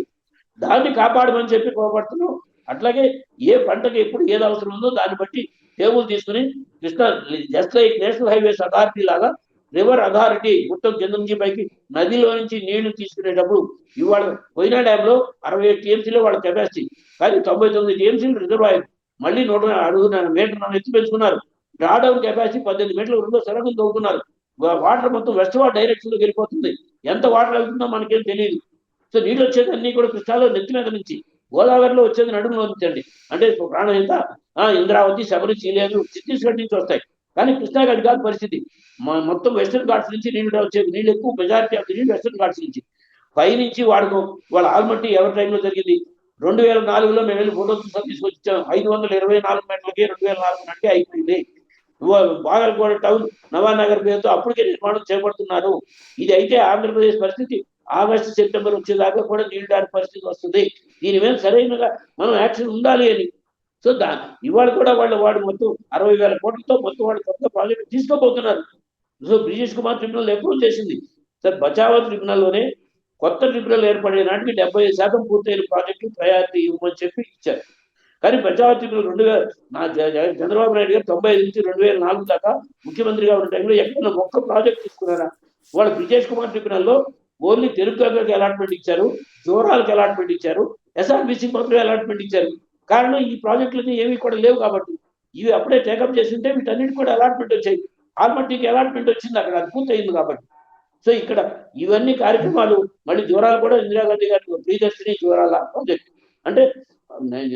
దాన్ని కాపాడమని చెప్పి కోపడుతున్నాం. అట్లాగే ఏ పంటకి ఎప్పుడు ఏది అవసరం ఉందో దాన్ని బట్టి టేబుల్ తీసుకుని Krishna just like national highways authority లాగా రివర్ అథారిటీ మొత్తం కింద నుంచి పైకి నదిలో నుంచి నీళ్లు తీసుకునేటప్పుడు ఇవాళ కొయినా డ్యామ్ లో 67 టీఎంసీలో వాళ్ళ కెపాసిటీ, కానీ 99 టీఎంసీలు రిజర్వాయర్. మళ్ళీ 100 మీటర్ ఎత్తి పెంచుకున్నారు. డ్రాడౌన్ కెపాసిటీ 18 మీటర్లు రెండో సరకులు తవ్వుతున్నారు. వాటర్ మొత్తం వెస్ట్ డైరెక్షన్ లోకి వెళ్ళిపోతుంది. ఎంత వాటర్ వెళ్తుందో మనకేం తెలియదు. సో నీళ్ళు వచ్చేది అన్ని కూడా కృష్ణాలో నెత్తి మీద నుంచి, గోదావరిలో వచ్చేది నడుములో నుంచండి. అంటే ప్రాణహిత, ఇంద్రావతి, శబరి, చీలేరు, ఛత్తీస్గఢ్ నుంచి వస్తాయి. కానీ కృష్ణా గడి కాదు పరిస్థితి. మొత్తం వెస్టర్న్ ఘాట్స్ నుంచి నీళ్ళు వచ్చేది. నీళ్ళు ఎక్కువ మెజారిటీ ఆఫ్ నీళ్ళు వెస్టర్న్ ఘాట్స్ నుంచి. పైనుంచి వాళ్ళ ఆల్మట్టి ఎవరి టైంలో జరిగింది? 2004లో మేము వెళ్ళి ఫోటో తీసుకొచ్చాం. 524 మీటర్లకి 2004 నాటికి అయిపోయింది. బాగల్కోట టౌన్ నవానగర్ పేరుతో అప్పటికే నిర్మాణం చేపడుతున్నారు. ఇది అయితే ఆంధ్రప్రదేశ్ పరిస్థితి ఆగస్టు సెప్టెంబర్ వచ్చేదాకా కూడా నీళ్ళు దాని పరిస్థితి వస్తుంది. దీని మీద సరైనగా మనం యాక్షన్ ఉండాలి అని. సో ఇవాళ కూడా వాడు మొత్తం 60,000 కోట్లతో మొత్తం వాళ్ళు కొత్త ప్రాజెక్టు తీసుకోబోతున్నారు. So Brijesh Kumar tribunal approve చేసింది. సార్ బచావో ట్రిబ్యునల్లోనే కొత్త ట్రిబ్యునల్ ఏర్పడే నాటికి 70% పూర్తయిన ప్రాజెక్టు ప్రయారిటీ ఇవ్వమని చెప్పి ఇచ్చారు. కానీ బచావో ట్రిబ్యునల్ చంద్రబాబు నాయుడు గారు 95 నుంచి 2004 దాకా ముఖ్యమంత్రిగా ఉన్న టైంలో ఎక్కడైనా ఒక్క ప్రాజెక్ట్ తీసుకున్నారా? వాళ్ళు బ్రిజేష్ కుమార్ ట్రిబ్యునల్లో ఓన్లీ తెలుగుకి అలాట్మెంట్ ఇచ్చారు, జోరాలకు అలాట్మెంట్ ఇచ్చారు, ఎస్ఆర్బిసి మాత్రమే అలాట్మెంట్ ఇచ్చారు. కారణం ఈ ప్రాజెక్టులన్నీ ఏవి కూడా లేవు కాబట్టి. ఇవి అప్పుడే టేకప్ చేస్తుంటే వీటన్నిటి కూడా అలాట్మెంట్ వచ్చాయి. ఆల్మట్టికి అలాట్మెంట్ వచ్చింది అక్కడ, అది పూర్తయింది కాబట్టి. సో ఇక్కడ ఇవన్నీ కార్యక్రమాలు మళ్ళీ జోరాలు కూడా ఇందిరాగాంధీ గారి ప్రియదర్శిని జోరాల ప్రాజెక్ట్ అంటే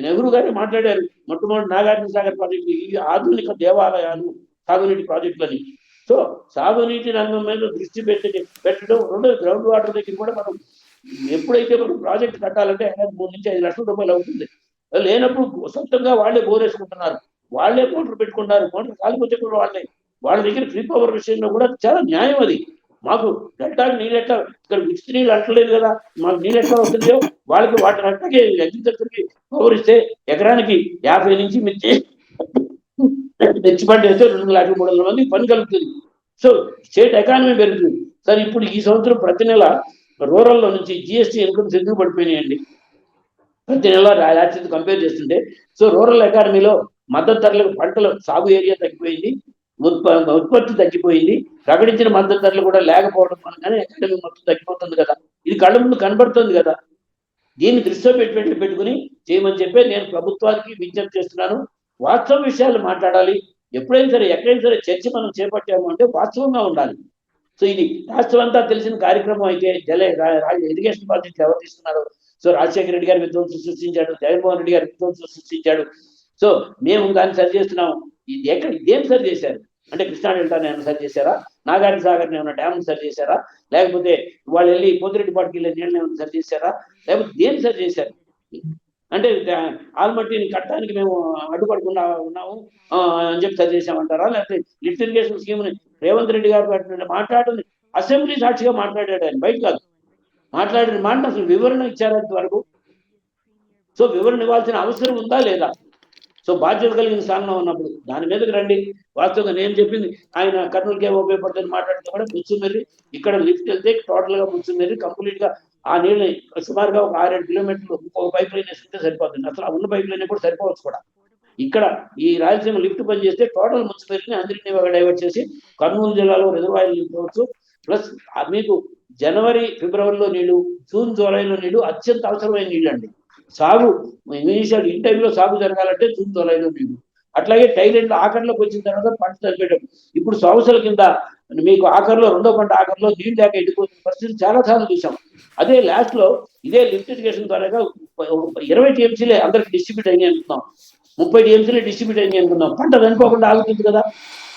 నెహ్రూ గారు మాట్లాడారు. మొట్టమొదటి నాగార్జున సాగర్ ప్రాజెక్టు ఈ ఆధునిక దేవాలయాలు సాగునీటి ప్రాజెక్టులని. సో సాగునీటి రంగం మీద దృష్టి పెట్టడం. రెండోది గ్రౌండ్ వాటర్ దగ్గర కూడా మనం ఎప్పుడైతే మనం ప్రాజెక్ట్ కట్టాలంటే 3 నుంచి 5 లక్షల రూపాయలు అవుతుంది. లేనప్పుడు సొంతంగా వాళ్ళే బోరేసుకుంటున్నారు, వాళ్ళే మోటార్ పెట్టుకుంటారు. మోటార్ కాలిపోతే కూడా వాళ్ళ దగ్గర ఫ్రీ పవర్ విషయంలో కూడా చాలా న్యాయం అది. మాకు డెల్టాకి నీళ్ళు ఎట్లా ఇక్కడ ఉచిత నీళ్ళు అంటలేదు కదా, మాకు నీళ్ళు ఎట్లా వస్తుందో వాళ్ళకి వాటర్ అట్లాగే అగ్రికల్చర్కి పవర్ ఇస్తే ఎకరానికి 50 నుంచి మిర్చి పంట వేస్తే 2,300,000 మందికి పని కలుగుతుంది. సో స్టేట్ ఎకానమీ పెరుగుతుంది. సార్ ఇప్పుడు ఈ సంవత్సరం ప్రతి నెల రూరల్లో నుంచి జిఎస్టీ ఇన్కమ్స్ ఎందుకు పడిపోయినాయండి? ప్రతి నెల రాష్ట్రంతో కంపేర్ చేస్తుంటే. సో రూరల్ ఎకానమీలో మద్దతు ధరలకు పంటల సాగు ఏరియా తగ్గిపోయింది, ఉత్పత్తి తగ్గిపోయింది, ప్రకటించిన మద్దతు ధరలు కూడా లేకపోవడం వల్లనే ఎకానమీ మొత్తం తగ్గిపోతుంది కదా. ఇది కళ్ళ ముందు కనబడుతుంది కదా. దీన్ని దృష్టిలో పెట్టుకుని చేయమని చెప్పి నేను ప్రభుత్వానికి విజ్ఞప్తి చేస్తున్నాను. వాస్తవ విషయాలు మాట్లాడాలి. ఎప్పుడైనా సరే ఎక్కడైనా సరే చర్చ మనం చేపట్టాము అంటే వాస్తవంగా ఉండాలి. సో ఇది రాష్ట్రం అంతా తెలిసిన కార్యక్రమం అయితే ఇరిగేషన్ ప్రాజెక్టులు ఎవరు తీసుకున్నారు? సో రాజశేఖర రెడ్డి గారి విధ్వంసం సృష్టించాడు, జగన్మోహన్ రెడ్డి గారి విధ్వంసం సృష్టించాడు. సో మేము దాన్ని సరి చేస్తున్నాము. ఇది ఇదేం సరి చేశారు అంటే కృష్ణా డెల్టాని ఏమైనా సరి చేశారా? నాగార్జున సాగర్ని ఏమైనా డ్యామ్ సరి చేశారా? లేకపోతే వాళ్ళు వెళ్ళి పోతిరెడ్డిపాటికి వెళ్ళే నీళ్ళని ఏమైనా సరి చేశారా? లేకపోతే దేని సరి చేశారు? అంటే ఆల్మట్టిని కట్టడానికి మేము అడ్డుపడకుండా ఉన్నాము అని చెప్పి సరి చేశామంటారా? లేకపోతే లిఫ్ట్ ఇరిగేషన్ స్కీమ్ని రేవంత్ రెడ్డి గారు మాట్లాడుతుంది అసెంబ్లీ సాక్షిగా మాట్లాడాడు ఆయన, బయట కాదు. మాట్లాడిన మాట అసలు వివరణ ఇచ్చారు వరకు. సో వివరణ ఇవ్వాల్సిన అవసరం ఉందా లేదా? సో బాధ్యత కలిగిన స్థానంలో ఉన్నప్పుడు దాని మీదకి రండి. వాస్తవంగా నేను చెప్పింది ఆయన కర్నూలుకే ఉపయోగపడుతుంది మాట్లాడితే కూడా ముచ్చుమెర్రి ఇక్కడ లిఫ్ట్ వెళ్తే టోటల్ గా ముచ్చుమెర్రి కంప్లీట్ గా ఆ నీళ్ళని సుమారుగా ఒక 6-7 కిలోమీటర్లు ఇంకొక పైప్ లైన్ వేసుకుంటే సరిపోతుంది. అసలు ఆ ఉన్న పైప్ లైన్ కూడా సరిపోవచ్చు కూడా. ఇక్కడ ఈ రాయలసీమ లిఫ్ట్ పని చేస్తే టోటల్ ముచ్చుమెర్రిని అందరినీ డైవర్ట్ చేసి కర్నూలు జిల్లాలో రిజర్వాయర్లు నింపవచ్చు. ప్లస్ మీకు జనవరి ఫిబ్రవరిలో నీళ్లు, జూన్ జూలైలో నీళ్లు అత్యంత అవసరమైన నీళ్ళు అండి. సాగు ఇనీషియల్ ఇన్ టైంలో సాగు జరగాలంటే జూన్ జూలైలో నీళ్లు. అట్లాగే టైలెండ్ ఆఖరిలోకి వచ్చిన తర్వాత పంట చనిపోయడం. ఇప్పుడు సంవత్సరాల కింద మీకు ఆఖరిలో రెండో పంట ఆఖరిలో నీళ్ళు లేక ఎండిపోతున్న పరిస్థితి చాలా సార్లు చూసాం. అదే లాస్ట్ లో ఇదే లిఫ్ట్ ఇరిగేషన్ ద్వారా 20 టీఎంసీలే అందరికి డిస్ట్రిబ్యూట్ అయ్యి అనుకున్నాం, 30 టీఎంసీలే డిస్ట్రిబ్యూట్ అయ్యి అనుకున్నాం. పంట చనిపోకుండా ఆగుతుంది కదా.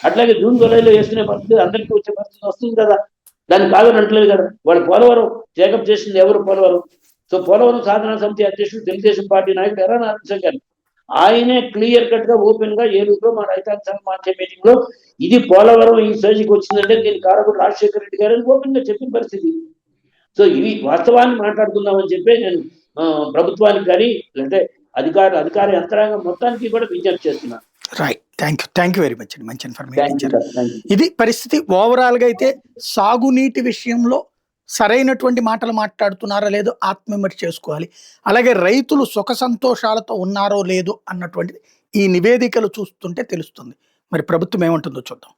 అట్లాగే జూన్ జూలైలో వేసుకునే పరిస్థితి అందరికీ వచ్చే పరిస్థితి వస్తుంది కదా. దాన్ని కాదని అంటలేదు కదా. వాళ్ళు పోలవరం టేకప్ చేసింది ఎవరు? పోలవరం. సో పోలవరం సాధనా సమితి అధ్యక్షుడు తెలుగుదేశం పార్టీ నాయకుడు ఎర్ర నారాయణ గారు ఆయనే క్లియర్ కట్ గా ఓపెన్ గా ఏలూరులో మా రైతాంగ సంఘం మార్చే మీటింగ్ లో ఇది పోలవరం ఈ స్టేజ్కి వచ్చిందంటే దీని కారకుడు రాజశేఖర రెడ్డి గారు ఓపెన్ గా చెప్పిన పరిస్థితి. సో ఇవి వాస్తవాన్ని మాట్లాడుకుందామని చెప్పి నేను ప్రభుత్వానికి కానీ అంటే అధికార యంత్రాంగం మొత్తానికి కూడా విజ్ఞప్తి చేస్తున్నాను. Right, thank you very much అండి, మంచి ఇన్ఫర్మేషన్. ఇది పరిస్థితి. ఓవరాల్ గా అయితే సాగునీటి విషయంలో సరైనటువంటి మాటలు మాట్లాడుతున్నారో లేదో ఆత్మవిమర్శ చేసుకోవాలి. అలాగే రైతులు సుఖ సంతోషాలతో ఉన్నారో లేదో అన్నటువంటిది ఈ నివేదికలు చూస్తుంటే తెలుస్తుంది. మరి ప్రభుత్వం ఏమంటుందో చూద్దాం.